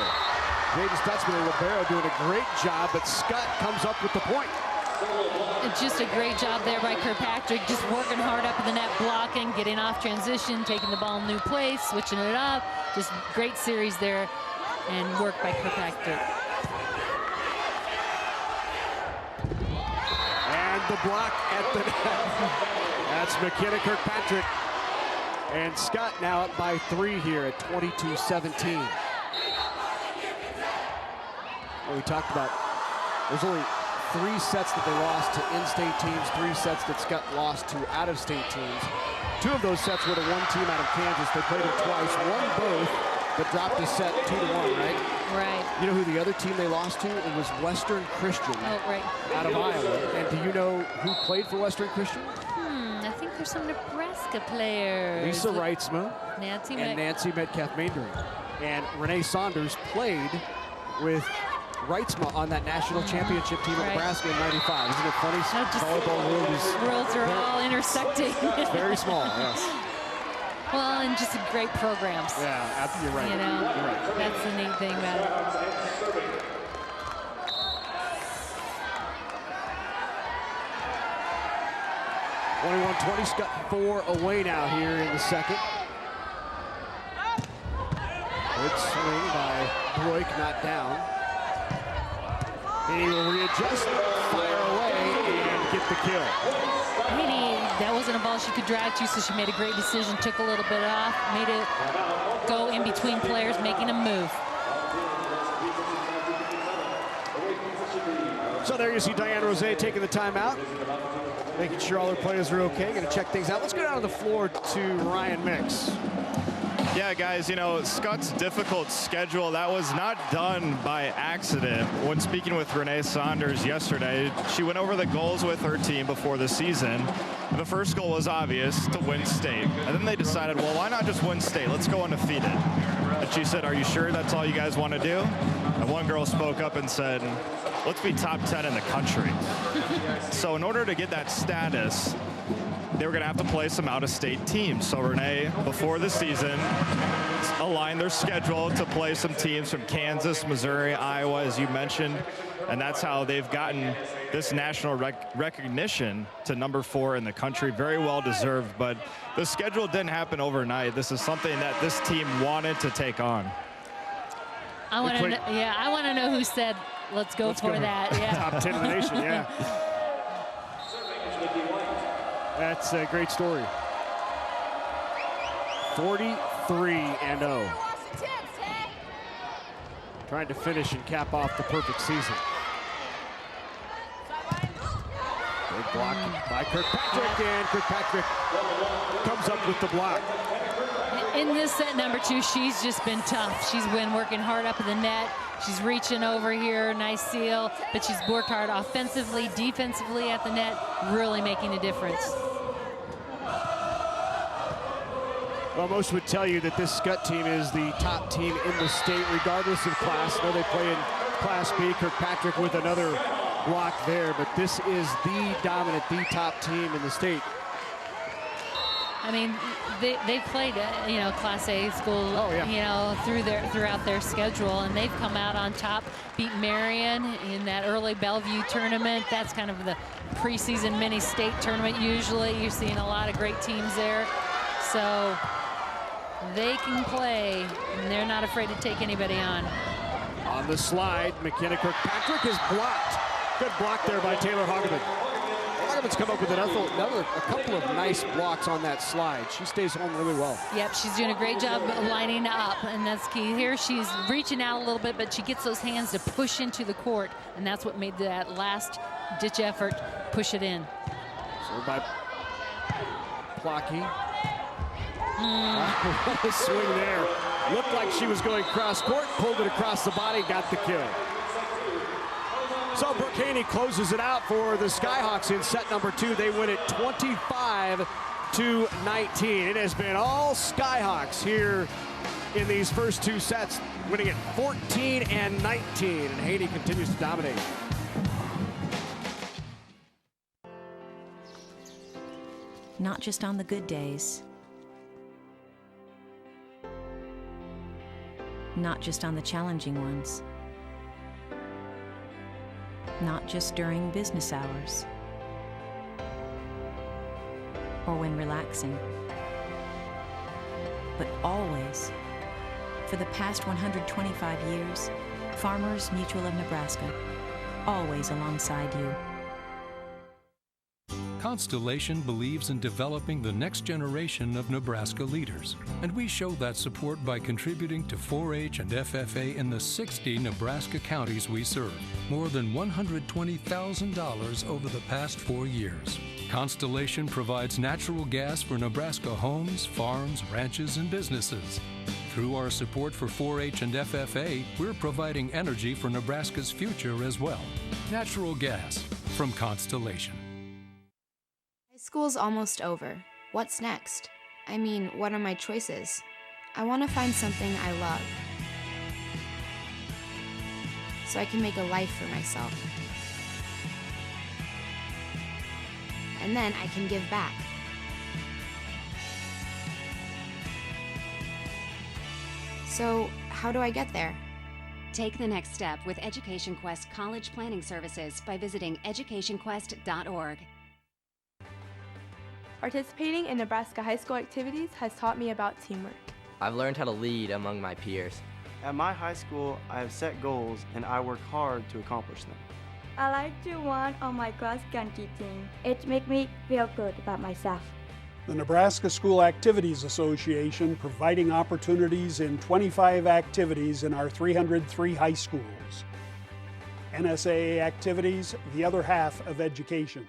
S1: Jaden Stutzman and Libero doing a great job, but Skutt comes up with the point.
S2: It's just a great job there by Kirkpatrick, just working hard up in the net, blocking, getting off transition, taking the ball in new place, switching it up. Just great series there and work by Kirkpatrick.
S1: And the block at the net. That's McKenna Kirkpatrick. And Skutt now up by 3 here at 22-17. Well, we talked about, there's only 3 sets that they lost to in-state teams, 3 sets that Skutt lost to out-of-state teams. 2 of those sets were to one team out of Kansas. They played them twice, won both, but dropped a set 2-1, right?
S2: Right.
S1: You know who the other team they lost to? It was Western Christian out of Iowa. And do you know who played for Western Christian?
S2: I think there's some Nebraska players.
S1: Lisa Reitzma
S2: Nancy
S1: Metcalf Maindring. And Renee Saunders played with Reitzma on that national championship team of Nebraska in '95. Isn't it funny? Volleyball world is...
S2: Worlds are all intersecting.
S1: It's very small, yes.
S2: Well, and just great programs.
S1: Yeah, you're right.
S2: You know,
S1: you're right.
S2: That's the neat thing about it.
S1: (21-20), Skutt 4 away now here in the second. Good swing by Broik, not down. He will readjust, fire away, and get the kill.
S2: Haney, that wasn't a ball she could drive to, so she made a great decision, took a little bit off, made it go in between players, making a move.
S1: So there you see Diane Rose taking the timeout, making sure all her players are okay, going to check things out. Let's go down to the floor to Ryan Mix.
S3: Yeah, guys, you know, Skutt's difficult schedule, that was not done by accident. When speaking with Renee Saunders yesterday, she went over the goals with her team before the season. The first goal was obvious, to win state. And then they decided, well, why not just win state? Let's go undefeated. And she said, are you sure that's all you guys want to do? And one girl spoke up and said, let's be top 10 in the country. So in order to get that status, they were going to have to play some out-of-state teams. So Renee, before the season, aligned their schedule to play some teams from Kansas, Missouri, Iowa, as you mentioned. And that's how they've gotten this national recognition to number 4 in the country. Very well deserved, but the schedule didn't happen overnight. This is something that this team wanted to take on.
S2: I want to know who said, let's go for that. Yeah.
S1: Top 10 in the nation, yeah. That's a great story. 43-0. Trying to finish and cap off the perfect season. Good block by Kirkpatrick, and Kirkpatrick comes up with the block.
S2: In this set number 2, she's just been tough. She's been working hard up at the net. She's reaching over here, nice seal, but she's worked hard offensively, defensively at the net, really making a difference.
S1: Well, most would tell you that this Skutt team is the top team in the state, regardless of class. I know they play in Class B. Kirkpatrick with another block there, but this is the dominant, the top team in the state.
S2: I mean, they've played, you know, Class A school, you know, throughout their schedule, and they've come out on top, beat Marion in that early Bellevue tournament. That's kind of the preseason mini state tournament. Usually, you're seeing a lot of great teams there, so they can play, and they're not afraid to take anybody on.
S1: On the slide, McKenna Kirkpatrick is blocked. Good block there by Taylor Hageman. Hageman's come up with a couple of nice blocks on that slide. She stays home really well.
S2: Yep, she's doing a great job lining up, and that's key. Here she's reaching out a little bit, but she gets those hands to push into the court, and that's what made that last ditch effort push it in.
S1: So by Plocky. What a swing there. Looked like she was going cross court, pulled it across the body, got the kill. So Brooke Haney closes it out for the Skyhawks in set number 2. They win it 25-19. It has been all Skyhawks here in these first 2 sets, winning it 14-19, and Haney continues to dominate.
S4: Not just on the good days. Not just on the challenging ones. Not just during business hours. Or when relaxing. But always. For the past 125 years, Farmers Mutual of Nebraska. Always alongside you.
S15: Constellation believes in developing the next generation of Nebraska leaders, and we show that support by contributing to 4-H and FFA in the 60 Nebraska counties we serve, more than $120,000 over the past 4 years. Constellation provides natural gas for Nebraska homes, farms, ranches, and businesses. Through our support for 4-H and FFA, we're providing energy for Nebraska's future as well. Natural gas from Constellation.
S16: School's almost over. What's next? I mean, what are my choices? I want to find something I love, so I can make a life for myself. And then I can give back. So, how do I get there?
S17: Take the next step with Education Quest College Planning Services by visiting educationquest.org.
S18: Participating in Nebraska high school activities has taught me about teamwork.
S19: I've learned how to lead among my peers.
S20: At my high school, I have set goals and I work hard to accomplish them.
S21: I like to run on my cross country team. It makes me feel good about myself.
S6: The Nebraska School Activities Association providing opportunities in 25 activities in our 303 high schools. NSAA activities, the other half of education.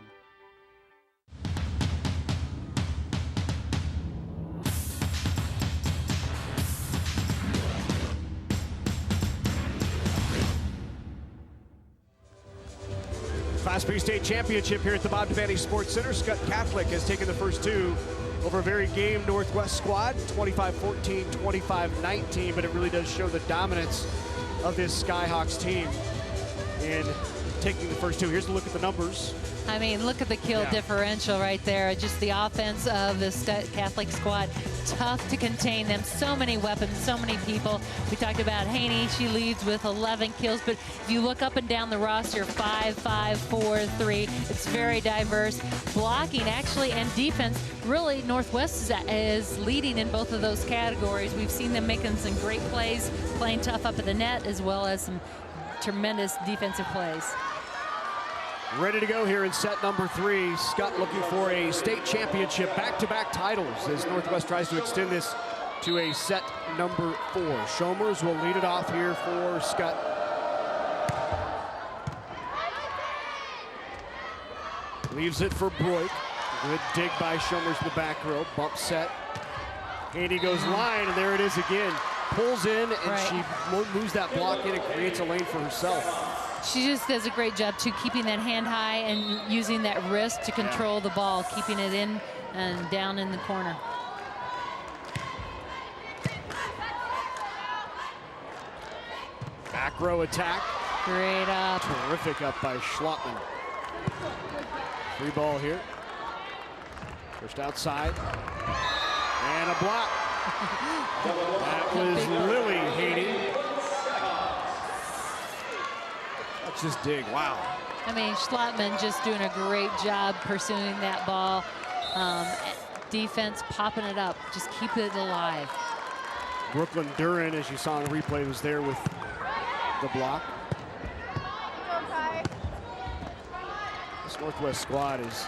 S1: Class B state championship here at the Bob Devaney Sports Center. Skutt Catholic has taken the first 2 over a very game Northwest squad, 25-14, 25-19, but it really does show the dominance of this Skyhawks team in taking the first 2. Here's a look at the numbers.
S2: I mean, look at the kill differential right there. Just the offense of the Skutt Catholic squad. Tough to contain them. So many weapons, so many people. We talked about Haney. She leads with 11 kills. But if you look up and down the roster, 5, 5, 4, 3. It's very diverse. Blocking, actually, and defense. Really, Northwest is leading in both of those categories. We've seen them making some great plays, playing tough up at the net, as well as some tremendous defensive plays.
S1: Ready to go here in set number 3. Skutt looking for a state championship, back-to-back titles as Northwest tries to extend this to a set number 4. Shomers will lead it off here for Skutt. Leaves it for Broik. Good dig by Shomers in the back row. Bump set. Haney goes line, and there it is again. Pulls in, and she moves that block in and creates a lane for herself.
S2: She just does a great job, too, keeping that hand high and using that wrist to control the ball, keeping it in and down in the corner.
S1: Back row attack.
S2: Great up.
S1: Terrific up by Schlottman. Free ball here. Pushed outside. And a block. That was Lily Haney. Let's just dig. Wow.
S2: I mean, Schlottman just doing a great job pursuing that ball. Defense popping it up. Just keep it alive.
S1: Brooklyn Duran, as you saw in the replay, was there with the block. This Northwest squad has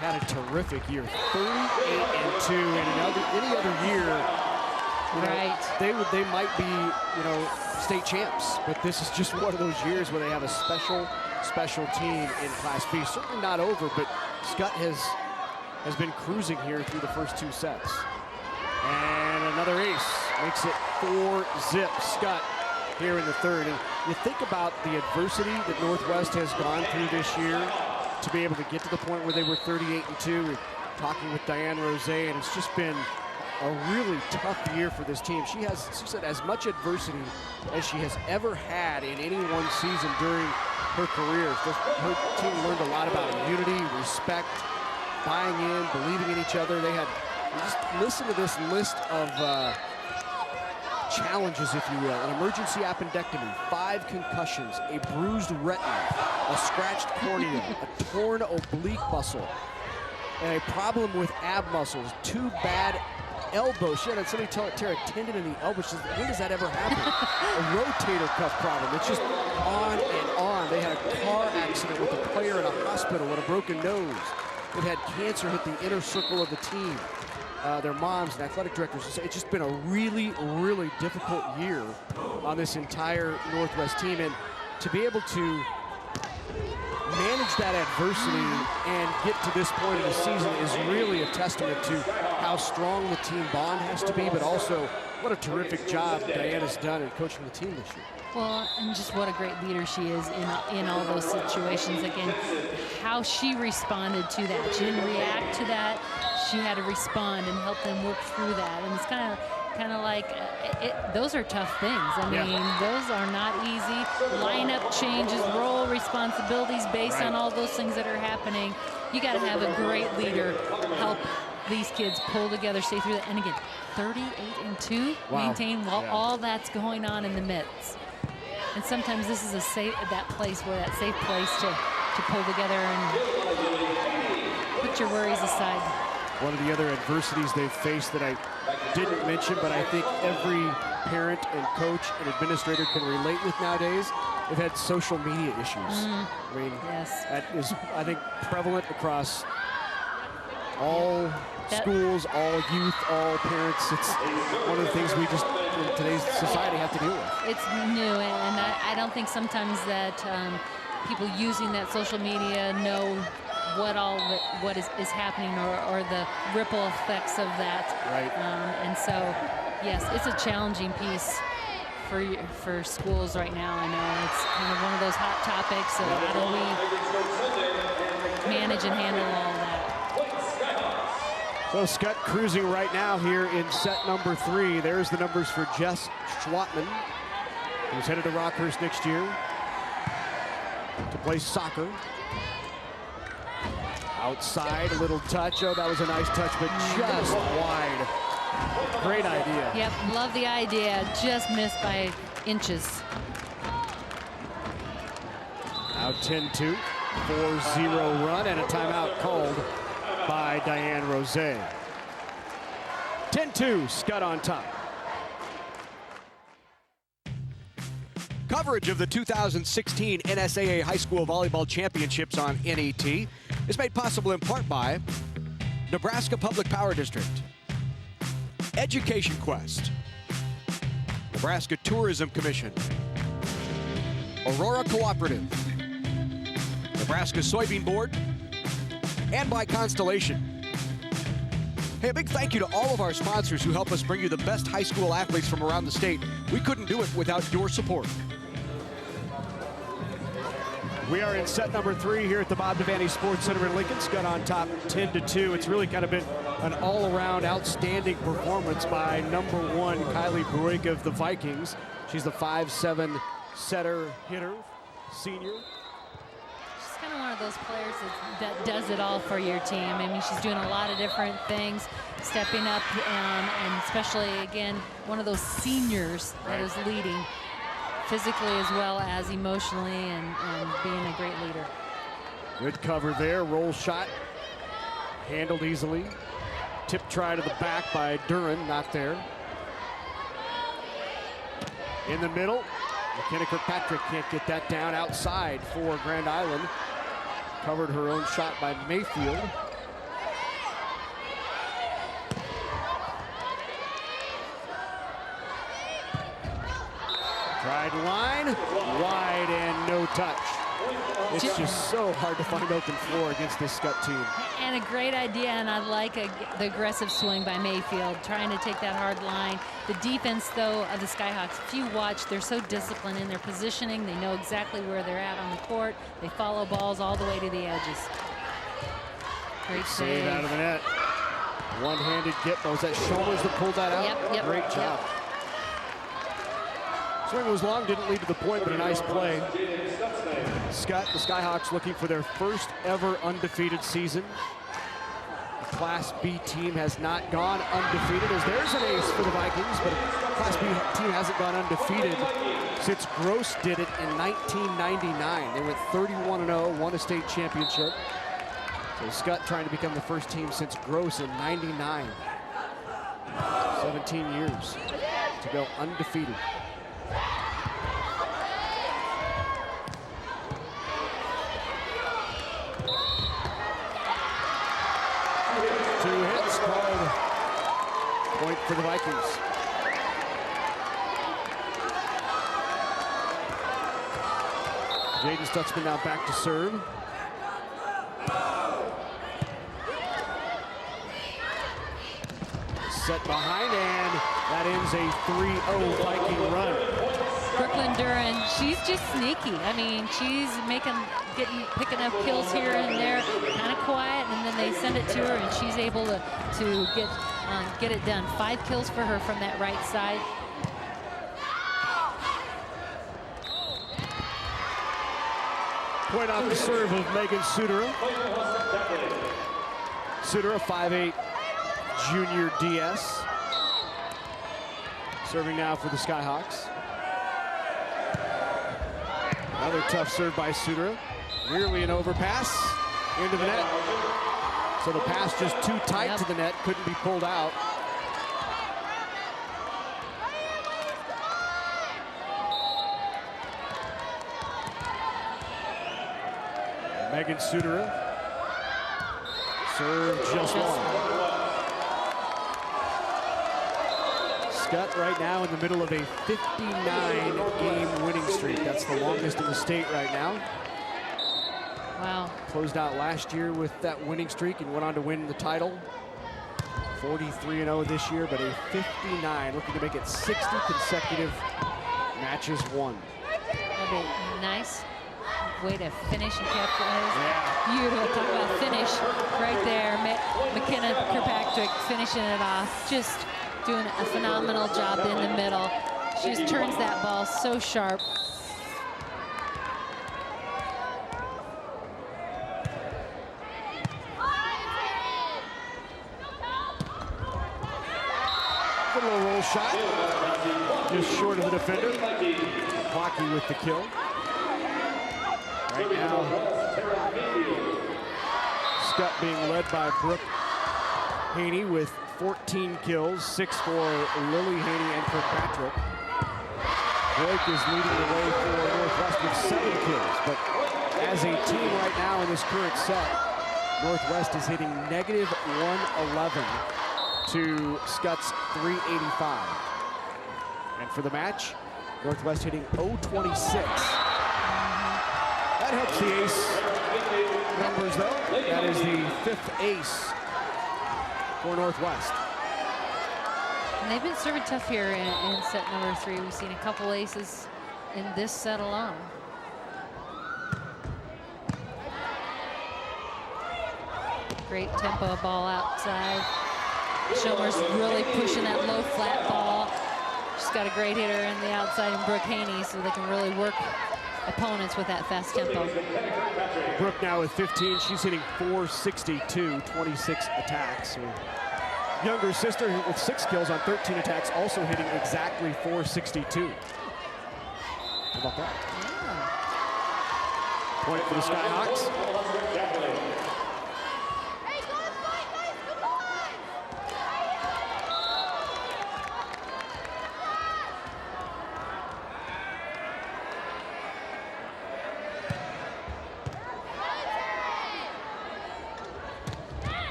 S1: had a terrific year. 38-2. In any other year, they might be, state champs. But this is just one of those years where they have a special team in Class B. Certainly not over, but Skutt has been cruising here through the first 2 sets. And another ace makes it 4-zip. Skutt here in the third. And you think about the adversity that Northwest has gone through this year to be able to get to the point where they were 38-2. We're talking with Diane Rose, and it's just been a really tough year for this team. She said as much adversity as she has ever had in any one season during her career. Her team learned a lot about unity, respect, buying in, believing in each other. Just listen to this list of challenges, if you will. An emergency appendectomy, 5 concussions, a bruised retina, a scratched cornea, a torn oblique muscle, and a problem with ab muscles, 2 bad elbows. She had somebody tear a tendon in the elbow. She said, when does that ever happen? A rotator cuff problem. It's just on and on. They had a car accident with a player in a hospital with a broken nose. They've had cancer hit the inner circle of the team. Their moms and athletic directors. It's just been a really, really difficult year on this entire Northwest team. And to be able to manage that adversity and get to this point of the season is really a testament to how strong the team bond has to be, but also what a terrific job Diana's done in coaching the team this year.
S2: Well, and just what a great leader she is in all those situations. Again, how she responded to that. She didn't react to that. She had to respond and help them work through that. And it's kind of like those are tough things. I mean, those are not easy. Lineup changes, role responsibilities based on all those things that are happening. You got to have a great leader help these kids pull together, stay through that. And again, 38-2, maintain while all that's going on in the midst. And sometimes this is that safe place to pull together and put your worries aside.
S1: One of the other adversities they've faced that I didn't mention, but I think every parent and coach and administrator can relate with nowadays, they've had social media issues. I mean, that is, I think, prevalent across all schools, all youth, all parents. It's one of the things we just, in today's society, have to deal with.
S2: It's new, and I don't think sometimes that people using that social media know what is happening or the ripple effects of that. And so, yes, it's a challenging piece for schools right now. I know it's kind of one of those hot topics of how do we manage and handle all that.
S1: So Skutt cruising right now here in set number 3. There's the numbers for Jess Schlottman, who's headed to Rockhurst next year to play soccer. Outside, a little touch. Oh, that was a nice touch, but just wide. Great idea.
S2: Yep, love the idea. Just missed by inches.
S1: Now 10-2, 4-0 run, and a timeout called by Diane Rose. 10-2, Skutt on top. Coverage of the 2016 NSAA High School Volleyball Championships on NET is made possible in part by Nebraska Public Power District, Education Quest, Nebraska Tourism Commission, Aurora Cooperative, Nebraska Soybean Board, and by Constellation. Hey, a big thank you to all of our sponsors who help us bring you the best high school athletes from around the state. We couldn't do it without your support. We are in set number 3 here at the Bob Devaney Sports Center in Lincoln. Skutt on top 10-2. It's really kind of been an all-around outstanding performance by number 1, Kylie Bruick of the Vikings. She's the 5'7" setter, hitter, senior.
S2: She's kind of one of those players that does it all for your team. I mean, she's doing a lot of different things, stepping up, and especially, again, one of those seniors that is leading physically as well as emotionally and being a great leader.
S1: Good cover there, roll shot, handled easily. Tip try to the back by Duran, not there. In the middle, McKenna Kirkpatrick can't get that down outside for Grand Island. Covered her own shot by Mayfield. Tried line, wide and no touch. It's just so hard to find open floor against this Skutt team.
S2: And a great idea, and I like the aggressive swing by Mayfield, trying to take that hard line. The defense, though, of the Skyhawks, if you watch, they're so disciplined in their positioning. They know exactly where they're at on the court. They follow balls all the way to the edges. Great save.
S1: Out of the net. One-handed get. Was that Shoulders that pulled that out?
S2: Yep.
S1: Great job. Swing was long, didn't lead to the point, but a nice play. Skutt, the Skyhawks, looking for their first ever undefeated season. The Class B team has not gone undefeated, as there's an ace for the Vikings, but the Class B team hasn't gone undefeated since Gross did it in 1999. They went 31-0, won a state championship. So Skutt trying to become the first team since Gross in 99. 17 years to go undefeated. Two hits called. Point for the Vikings. Jaden Stutzman now back to serve. Set behind, and that ends a 3-0 Viking run.
S2: Brooklyn Duran, she's just sneaky. I mean, she's picking up kills here and there, kind of quiet, and then they send it to her, and she's able to get it done. 5 kills for her from that right side.
S1: Point off the serve of Megan Sudera. Sudera, 5'8" junior DS. Serving now for the Skyhawks. Another tough serve by Sudera. Nearly an overpass into the net. So the pass just too tight to the net, couldn't be pulled out. Megan Sudera. Serve just one. Skutt right now in the middle of a 59-game winning streak. That's the longest in the state right now.
S2: Wow.
S1: Closed out last year with that winning streak and went on to win the title. 43-0 this year, but a 59, looking to make it 60 consecutive matches won.
S2: That'd be nice way to finish and capitalize. Beautiful. Talk about finish right there. McKenna Kirkpatrick finishing it off. Just doing a phenomenal job in the middle. She just turns that ball so sharp.
S1: Good little roll shot. Just short of the defender. Hockey with the kill. Right now, Skutt being led by Brooke Haney with 14 kills, 6 for Lily Haney and Kirkpatrick. Blake is leading the way for Northwest with 7 kills, but as a team right now in this current set, Northwest is hitting negative 111 to Skutt's 385. And for the match, Northwest hitting 026. That helps the ace numbers, though. That is the 5th ace for Northwest.
S2: And they've been serving tough here in set number 3. We've seen a couple aces in this set alone. Great tempo ball outside. Schomer's really pushing that low flat ball. She's got a great hitter in the outside in Brooke Haney, so they can really work opponents with that fast tempo.
S1: Brooke now with 15. She's hitting .462, 26 attacks. Her younger sister with 6 kills on 13 attacks, also hitting exactly .462. How about that? Yeah. Point for the Skyhawks.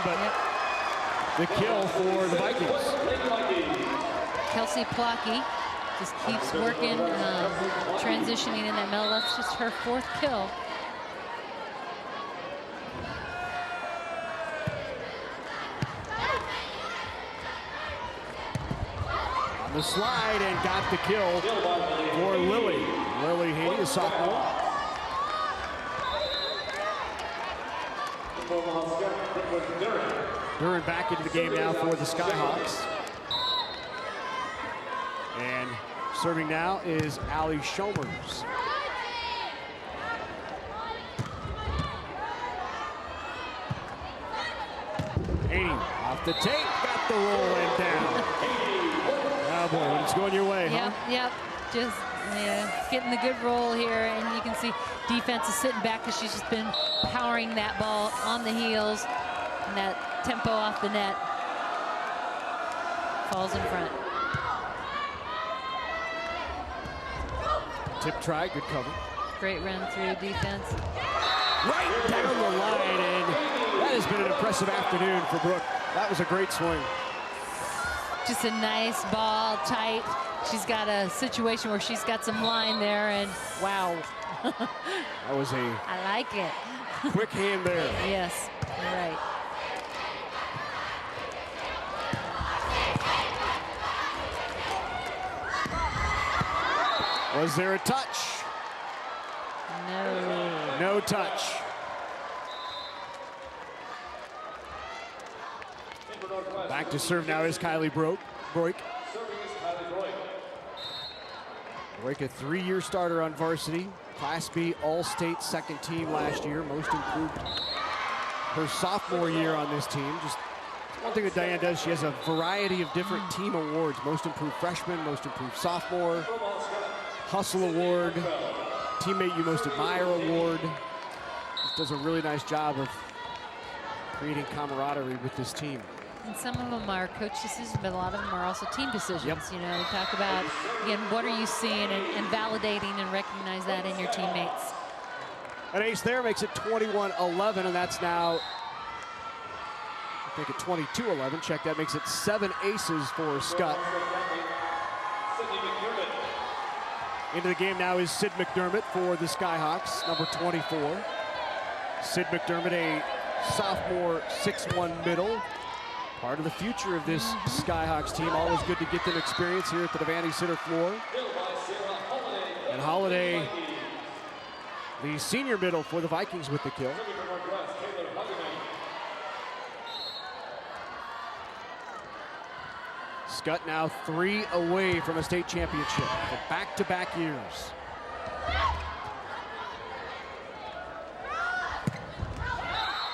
S1: But the kill for the Vikings.
S2: Kelsey Plocky just keeps working, transitioning in that middle. That's just her 4th kill.
S1: On the slide and got the kill for Lily. Lily Haney, a sophomore. Duran back into the game now for the Skyhawks. And serving now is Allie Schomers. Haney off the tape, got the roll and down. Oh boy, when it's going your way,
S2: Yep,
S1: huh?
S2: yep. Just getting the good roll here, and you can see defense is sitting back because she's just been powering that ball on the heels, and that tempo off the net falls in front.
S1: Tip try, good cover.
S2: Great run through defense.
S1: Right down the line, and that has been an impressive afternoon for Brooke. That was a great swing.
S2: Just a nice ball, tight. She's got a situation where she's got some line there, and wow.
S1: That was a
S2: I like it.
S1: quick hand there.
S2: Yes, you're right.
S1: Was there a touch?
S2: No.
S1: No touch. Back to serve now is Kylie Broik. Broik, a 3-year starter on varsity. Class B All-State second team last year. Most improved her sophomore year on this team. Just one thing that Diane does, she has a variety of different team awards. Most improved freshman, most improved sophomore, Hustle Award, Teammate You Most Admire Award. Just does a really nice job of creating camaraderie with this team.
S2: And some of them are coach decisions, but a lot of them are also team decisions.
S1: Yep.
S2: You know, we talk about, again, what are you seeing and validating and recognize that in your teammates.
S1: An ace there makes it 21-11, and that's now, I think, at 22-11. Check that, makes it 7 aces for Skutt. Into the game now is Sid McDermott for the Skyhawks, number 24. Sid McDermott, a sophomore 6'1" middle. Part of the future of this Skyhawks team. Always good to get them experience here at the Devaney Center floor. And Holiday, the senior middle for the Vikings with the kill. Skutt now 3 away from a state championship for back-to-back years.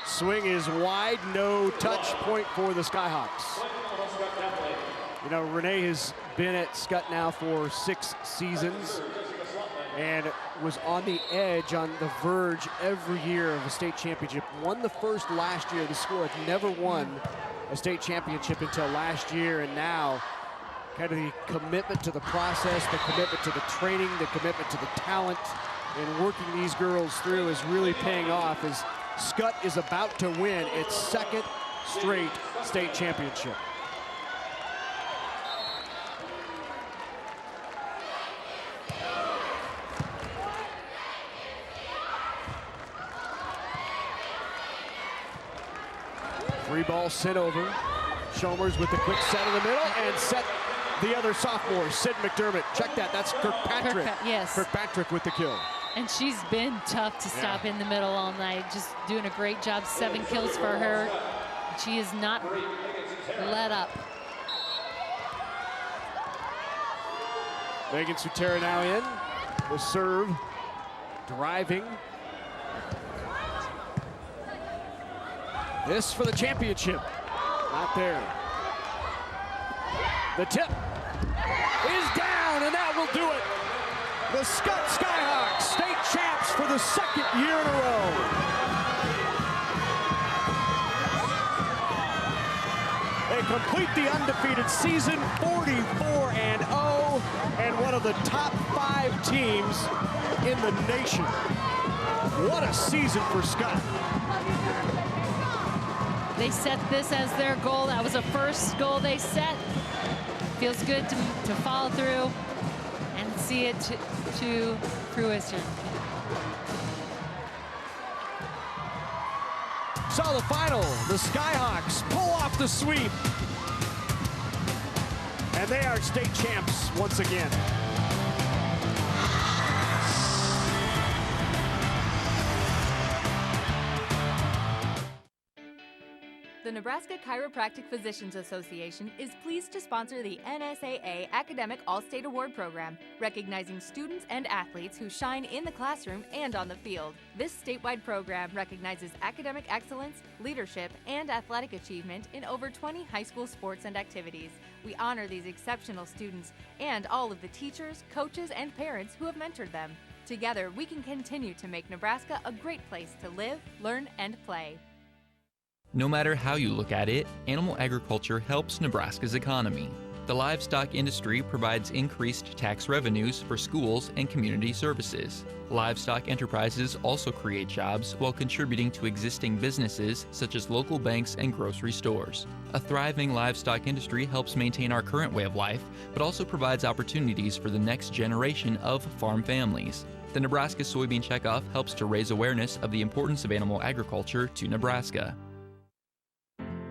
S1: Swing is wide, no touch, point for the Skyhawks. You know, Renee has been at Skutt now for 6 seasons and was on the edge, on the verge every year of a state championship. Won the first last year. The school had never won a state championship until last year, and now kind of the commitment to the process, the commitment to the training, the commitment to the talent, and working these girls through is really paying off as Skutt is about to win its 2nd straight state championship. Free ball sent over. Chalmers with the quick set in the middle and set the other sophomore, Sid McDermott. Check that, that's Kirkpatrick.
S2: Yes.
S1: Kirkpatrick with the kill.
S2: And she's been tough to stop in the middle all night, just doing a great job. 7 kills for her. She is not let up.
S1: Megan Sutera now in. The serve, driving. This for the championship. Not there. The tip is down, and that will do it. The Skutt Skyhawks, state champs for the 2nd year in a row. They complete the undefeated season, 44-0, and one of the top 5 teams in the nation. What a season for Skutt.
S2: They set this as their goal. That was the first goal they set. Feels good to follow through and see it to fruition.
S1: So the final, the Skyhawks pull off the sweep. And they are state champs once again.
S12: The Nebraska Chiropractic Physicians Association is pleased to sponsor the NSAA Academic All-State Award Program, recognizing students and athletes who shine in the classroom and on the field. This statewide program recognizes academic excellence, leadership, and athletic achievement in over 20 high school sports and activities. We honor these exceptional students and all of the teachers, coaches, and parents who have mentored them. Together, we can continue to make Nebraska a great place to live, learn, and play.
S7: No matter how you look at it, animal agriculture helps Nebraska's economy. The livestock industry provides increased tax revenues for schools and community services. Livestock enterprises also create jobs while contributing to existing businesses such as local banks and grocery stores. A thriving livestock industry helps maintain our current way of life, but also provides opportunities for the next generation of farm families. The Nebraska Soybean Checkoff helps to raise awareness of the importance of animal agriculture to Nebraska.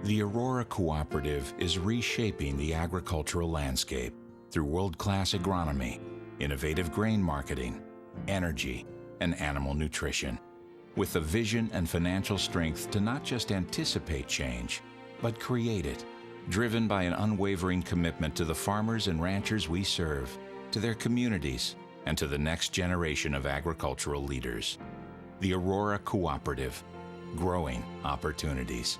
S14: The Aurora Cooperative is reshaping the agricultural landscape through world-class agronomy, innovative grain marketing, energy, and animal nutrition, with the vision and financial strength to not just anticipate change, but create it, driven by an unwavering commitment to the farmers and ranchers we serve, to their communities, and to the next generation of agricultural leaders. The Aurora Cooperative, growing opportunities.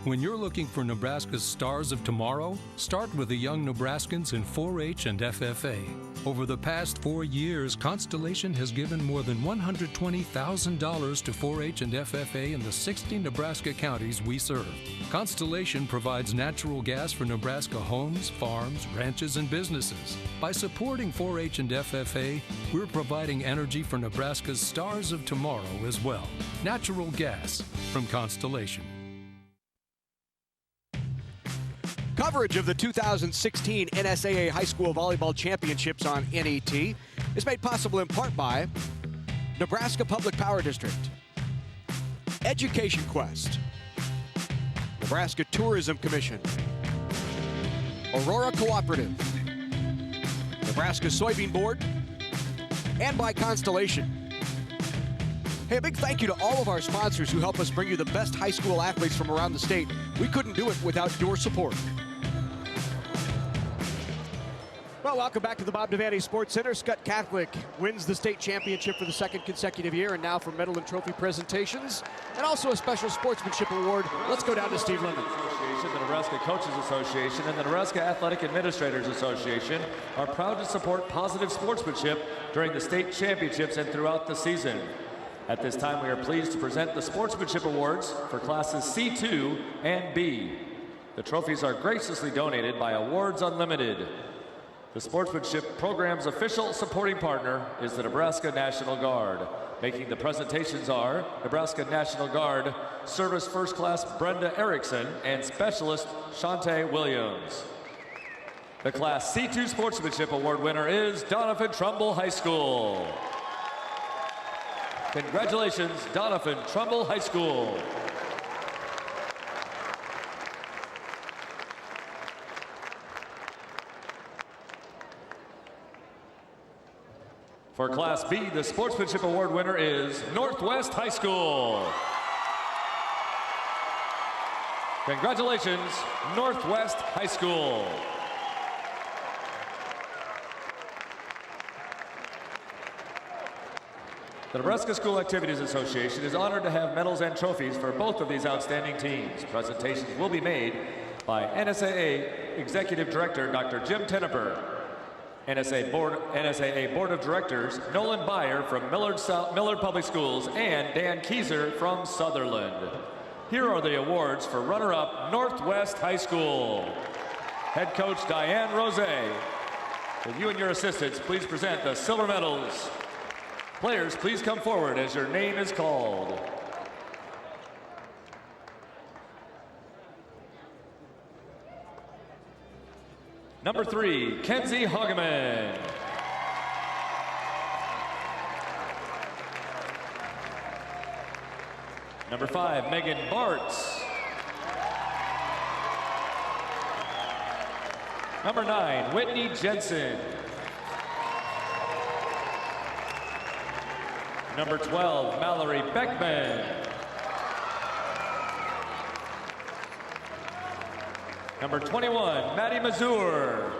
S15: When you're looking for Nebraska's stars of tomorrow, start with the young Nebraskans in 4-H and FFA. Over the past 4 years, Constellation has given more than $120,000 to 4-H and FFA in the 60 Nebraska counties we serve. Constellation provides natural gas for Nebraska homes, farms, ranches, and businesses. By supporting 4-H and FFA, we're providing energy for Nebraska's stars of tomorrow as well. Natural gas from Constellation.
S1: Coverage of the 2016 NSAA High School Volleyball Championships on NET is made possible in part by Nebraska Public Power District, Education Quest, Nebraska Tourism Commission, Aurora Cooperative, Nebraska Soybean Board, and by Constellation. Hey, a big thank you to all of our sponsors who help us bring you the best high school athletes from around the state. We couldn't do it without your support. Well, welcome back to the Bob Devaney Sports Center. Skutt Catholic wins the state championship for the 2nd consecutive year, and now for medal and trophy presentations, and also a special sportsmanship award. Let's go down to Steve Lemon.
S10: The Nebraska Coaches Association and the Nebraska Athletic Administrators Association are proud to support positive sportsmanship during the state championships and throughout the season. At this time, we are pleased to present the Sportsmanship Awards for classes C2 and B. The trophies are graciously donated by Awards Unlimited. The Sportsmanship Program's official supporting partner is the Nebraska National Guard. Making the presentations are Nebraska National Guard Service First Class Brenda Erickson and Specialist Shante Williams. The Class C2 Sportsmanship Award winner is Donovan Trumbull High School. Congratulations, Donovan Trumbull High School. For Class B, the Sportsmanship Award winner is Northwest High School. Congratulations, Northwest High School. The Nebraska School Activities Association is honored to have medals and trophies for both of these outstanding teams. Presentations will be made by NSAA Executive Director Dr. Jim Tenneper, NSAA Board of Directors Nolan Byer from Millard Public Schools, and Dan Kieser from Sutherland. Here are the awards for runner-up Northwest High School. Head coach Diane Rose. Will you and your assistants please present the silver medals? Players, please come forward as your name is called. Number 3, Kenzie Hageman. Number 5, Megan Bartz. Number 9, Whitney Jensen. Number 12, Mallory Beckman. Number 21, Maddie Mazur.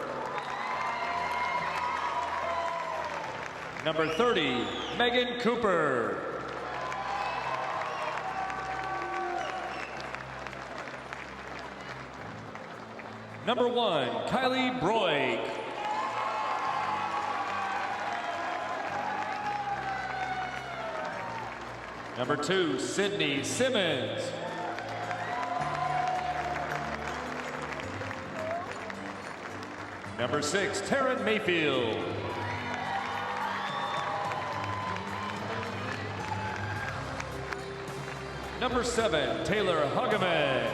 S10: Number 30, Megan Cooper. Number 1, Kylie Broig. Number 2, Sydney Simmons. Number 6, Taryn Mayfield. Number 7, Taylor Hageman.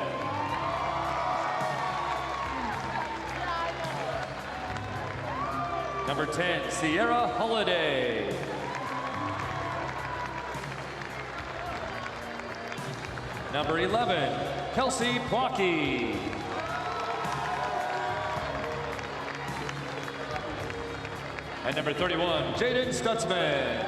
S10: Number 10, Sierra Holiday. Number 11, Kelsey Plocky. And number 31, Jaden Stutzman.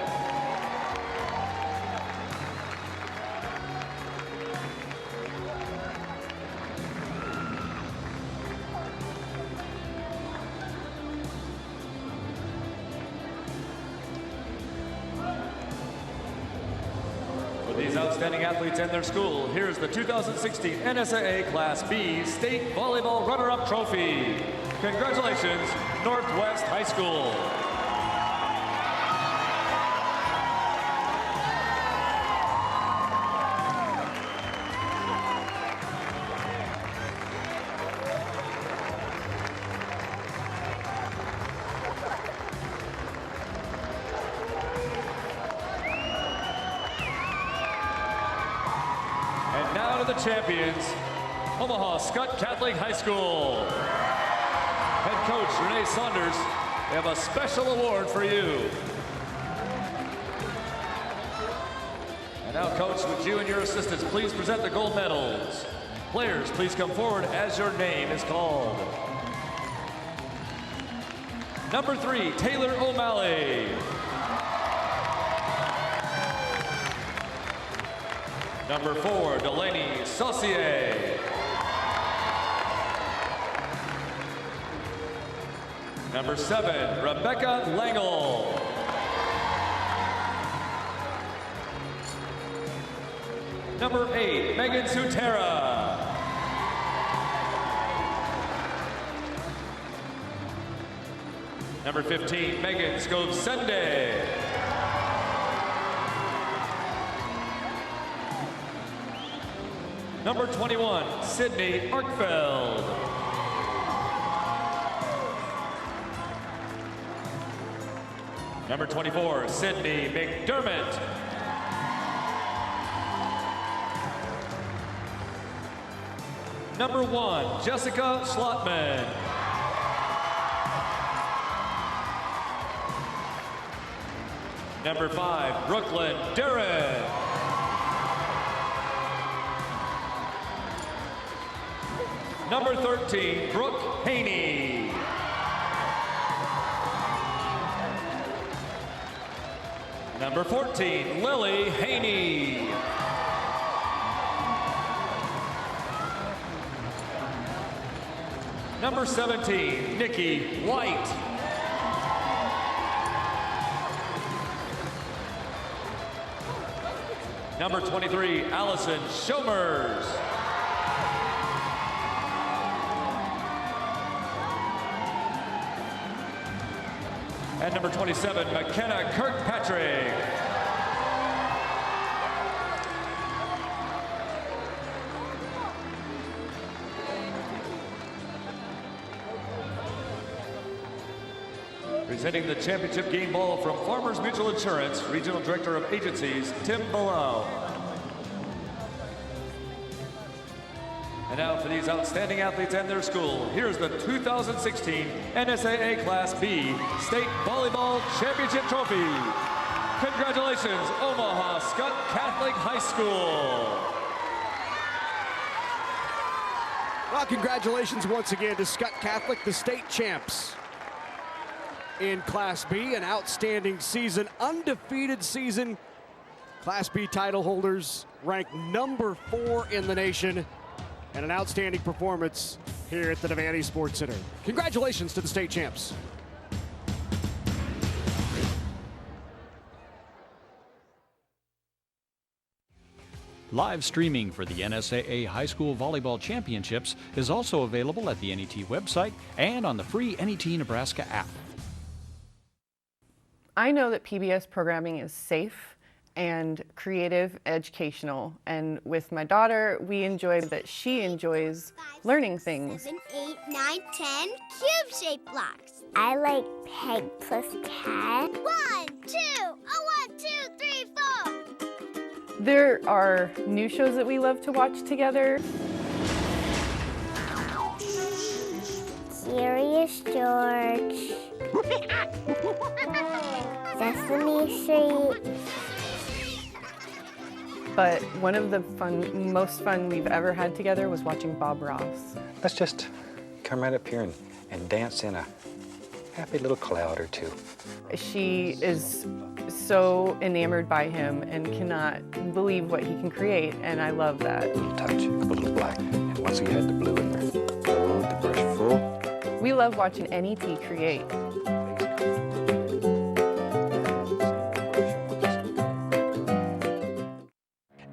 S10: For these outstanding athletes and their school, here's the 2016 NSAA Class B State Volleyball Runner-Up Trophy. Congratulations, Northwest High School. And now to the champions, Omaha Skutt Catholic High School. Head coach Renee Saunders, we have a special award for you. And now, coach, would you and your assistants please present the gold medals? Players, please come forward as your name is called. Number 3, Taylor O'Malley. Number 4, Delaney Saucier. Number 7, Rebecca Langle. Number 8, Megan Sutera. Number 15, Megan Scovsende. Number 21, Sydney Arkfeld. Number 24, Sydney McDermott. Number 1, Jessica Slotman. Number 5, Brooklyn Darren. Number 13, Brooke Haney. Number 14, Lily Haney. Number 17, Nikki White. Number 23, Allison Schomers. And number 27, McKenna Kirkpatrick. Presenting the championship game ball from Farmers Mutual Insurance, Regional Director of Agencies, Tim Below. And now for these outstanding athletes and their school, here's the 2016 NSAA Class B State Volleyball Championship Trophy. Congratulations, Omaha Skutt Catholic High School.
S1: Well, congratulations once again to Skutt Catholic, the state champs in Class B. An outstanding season, undefeated season. Class B title holders ranked number 4 in the nation, and an outstanding performance here at the Devaney Sports Center. Congratulations to the state champs.
S8: Live streaming for the NSAA High School Volleyball Championships is also available at the NET website and on the free NET Nebraska app.
S22: I know that PBS programming is safe and creative, educational, and with my daughter, we enjoy that she enjoys learning things.
S23: 7, 8, 9, 10 cube-shaped blocks. I like peg plus cat. 1, 2, 1, 2, 3, 4.
S22: There are new shows that we love to watch together.
S23: Curious George. Sesame Street.
S22: But one of the most fun we've ever had together was watching Bob Ross.
S24: Let's just come right up here and dance in a happy little cloud or two.
S22: She is so enamored by him and cannot believe what he can create, and I love that.
S24: A little touch, a little black, and once you had the blue in there, load the brush full.
S22: We love watching NET create.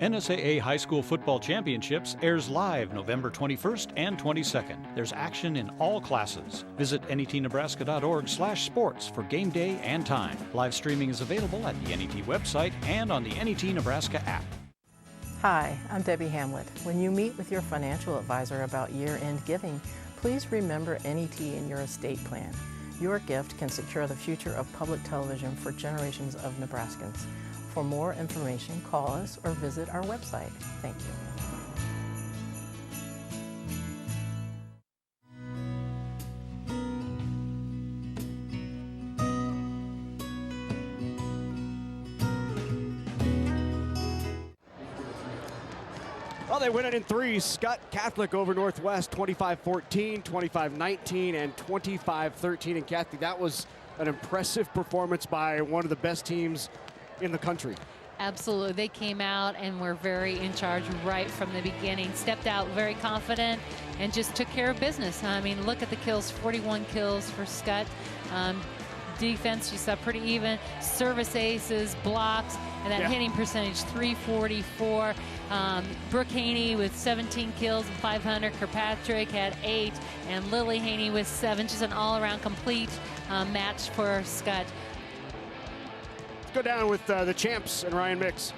S8: NSAA High School Football Championships airs live November 21st and 22nd. There's action in all classes. Visit netnebraska.org/sports for game day and time. Live streaming is available at the NET website and on the NET Nebraska app.
S25: Hi, I'm Debbie Hamlet. When you meet with your financial advisor about year-end giving, please remember NET in your estate plan. Your gift can secure the future of public television for generations of Nebraskans. For more information, call us or visit our website. Thank you.
S1: Well, they win it in 3. Skutt Catholic over Northwest, 25-14, 25-19, and 25-13. And Kathy, that was an impressive performance by one of the best teams in the country.
S2: Absolutely. They came out and were very in charge right from the beginning. Stepped out very confident and just took care of business. I mean, look at the kills, 41 kills for Skutt. Defense, you saw pretty even. Service aces, blocks, and that hitting percentage, 344. Brooke Haney with 17 kills and 500. Kirkpatrick had 8. And Lily Haney with 7. Just an all-around complete match for Skutt.
S1: Go down with the champs and Ryan Mix.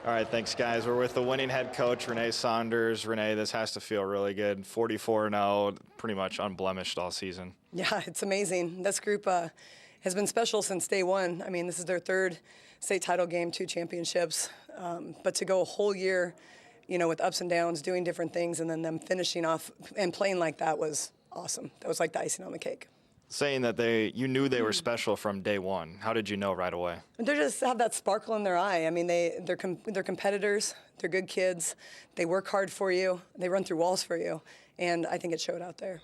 S3: All right, thanks, guys. We're with the winning head coach, Renee Saunders. Renee, this has to feel really good. 44-0, pretty much unblemished all season.
S26: Yeah, it's amazing. This group has been special since day one. I mean, this is their 3rd state title game, 2 championships. But to go a whole year, you know, with ups and downs, doing different things, and then them finishing off and playing like that was awesome. That was like the icing on the cake.
S3: Saying that you knew they were special from day one. How did you know right away?
S26: They just have that sparkle in their eye. I mean, they're competitors. They're good kids. They work hard for you. They run through walls for you. And I think it showed out there.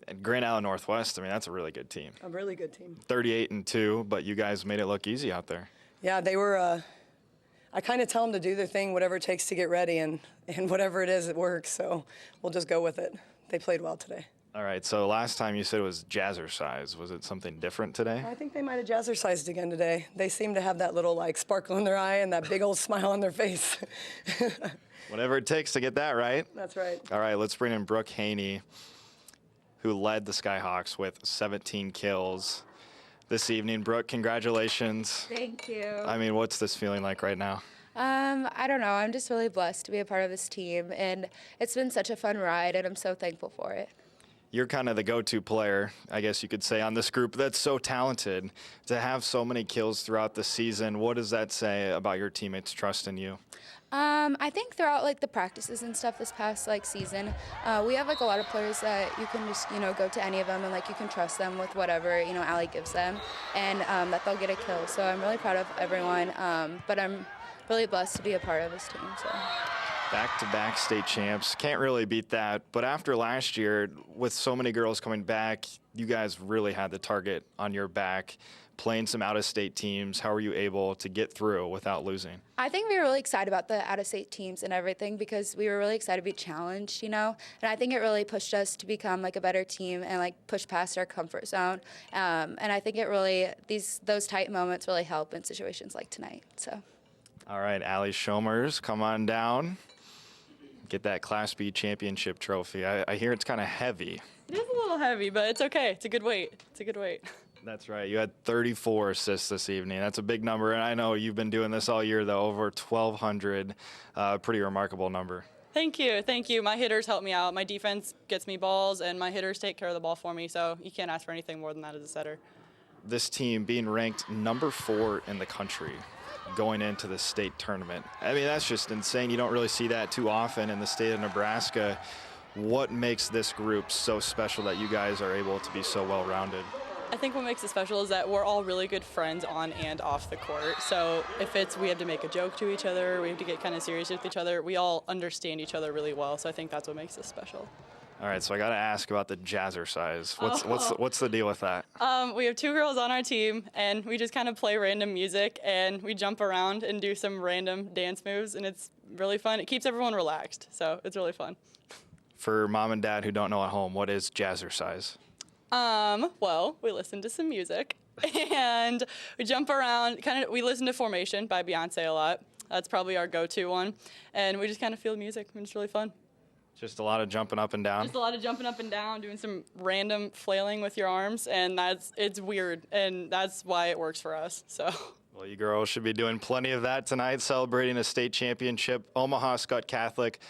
S3: And Grand Island Northwest, I mean, that's a really good team.
S26: A really good team.
S3: 38-2, but you guys made it look easy out there.
S26: Yeah, they were. I kind of tell them to do their thing, whatever it takes to get ready, and whatever it is, it works. So we'll just go with it. They played well today.
S3: All right, so last time you said it was jazzercise. Was it something different today?
S26: I think they might have jazzercised again today. They seem to have that little like sparkle in their eye and that big old smile on their face.
S3: Whatever it takes to get that right.
S26: That's right.
S3: All right, let's bring in Brooke Haney, who led the Skyhawks with 17 kills this evening. Brooke, congratulations.
S4: Thank you.
S3: I mean, what's this feeling like right now?
S4: I don't know. I'm just really blessed to be a part of this team, and it's been such a fun ride, and I'm so thankful for it.
S3: You're kind of the go-to player, I guess you could say, on this group that's so talented. To have so many kills throughout the season, what does that say about your teammates' trust in you?
S4: I think throughout like the practices and stuff this past like season, we have like a lot of players that you can just go to any of them and like you can trust them with whatever Allie gives them, and that they'll get a kill. So I'm really proud of everyone, but I'm really blessed to be a part of this team. So.
S3: Back-to-back state champs. Can't really beat that. But after last year, with so many girls coming back, you guys really had the target on your back, playing some out-of-state teams. How were you able to get through without losing?
S4: I think we were really excited about the out-of-state teams and everything because we were really excited to be challenged, And I think it really pushed us to become like a better team and like push past our comfort zone. And I think it really, those tight moments really help in situations like tonight. So.
S3: All right, Allie Schomers, come on down. Get that Class B championship trophy. I hear it's kind of heavy.
S5: It is a little heavy, but it's okay. It's a good weight.
S3: That's right. You had 34 assists this evening. That's a big number, and I know you've been doing this all year, though, over 1,200. Pretty remarkable number.
S5: Thank you. My hitters help me out. My defense gets me balls, and my hitters take care of the ball for me, so you can't ask for anything more than that as a setter.
S3: This team being ranked number 4 in the country going into the state tournament. I mean, that's just insane. You don't really see that too often in the state of Nebraska. What makes this group so special that you guys are able to be so well-rounded?
S5: I think what makes it special is that we're all really good friends on and off the court. So if we have to make a joke to each other, we have to get kind of serious with each other, we all understand each other really well. So I think that's what makes us special.
S3: All right, so I got to ask about the jazzercise. What's the deal with that?
S5: We have 2 girls on our team, and we just kind of play random music, and we jump around and do some random dance moves, and it's really fun. It keeps everyone relaxed, so it's really fun.
S3: For mom and dad who don't know at home, what is jazzercise?
S5: Well, we listen to some music, and we jump around. We listen to Formation by Beyonce a lot. That's probably our go-to one, and we just kind of feel music, and it's really fun.
S3: Just a lot of jumping up and down?
S5: Just a lot of jumping up and down, doing some random flailing with your arms, and it's weird, and that's why it works for us. So.
S3: Well, you girls should be doing plenty of that tonight, celebrating a state championship. Omaha Skutt Catholic,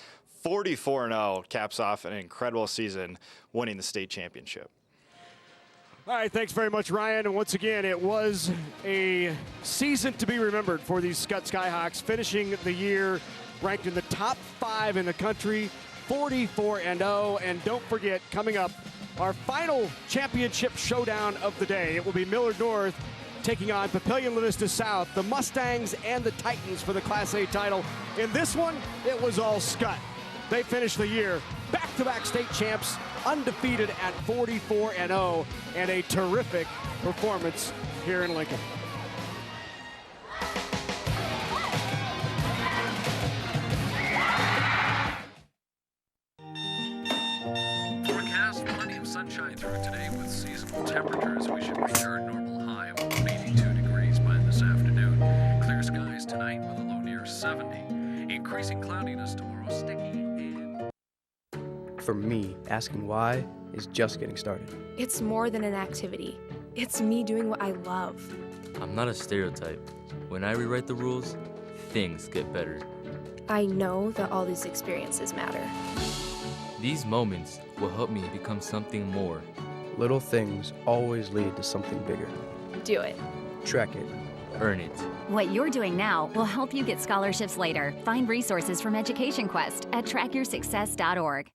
S3: 44-0, caps off an incredible season, winning the state championship.
S1: All right, thanks very much, Ryan. And once again, it was a season to be remembered for these Skutt Skyhawks, finishing the year ranked in the top 5 in the country, 44-0. And don't forget, coming up, our final championship showdown of the day. It will be Millard North taking on Papillion La Vista South, the Mustangs and the Titans for the Class A title. In this one, it was all Skutt. They finished the year back-to-back state champs, undefeated at 44-0, and a terrific performance here in Lincoln.
S15: Forecast, plenty of sunshine through today with seasonable temperatures. We should reach our normal high of about 82 degrees by this afternoon. Clear skies tonight with a low near 70. Increasing cloudiness tomorrow, sticky.
S9: For me, asking why is just getting started.
S18: It's more than an activity. It's me doing what I love.
S11: I'm not a stereotype. When I rewrite the rules, things get better.
S18: I know that all these experiences matter.
S11: These moments will help me become something more.
S9: Little things always lead to something bigger.
S18: Do it.
S9: Trek it.
S11: Earn it.
S13: What you're doing now will help you get scholarships later. Find resources from Education Quest at trackyoursuccess.org.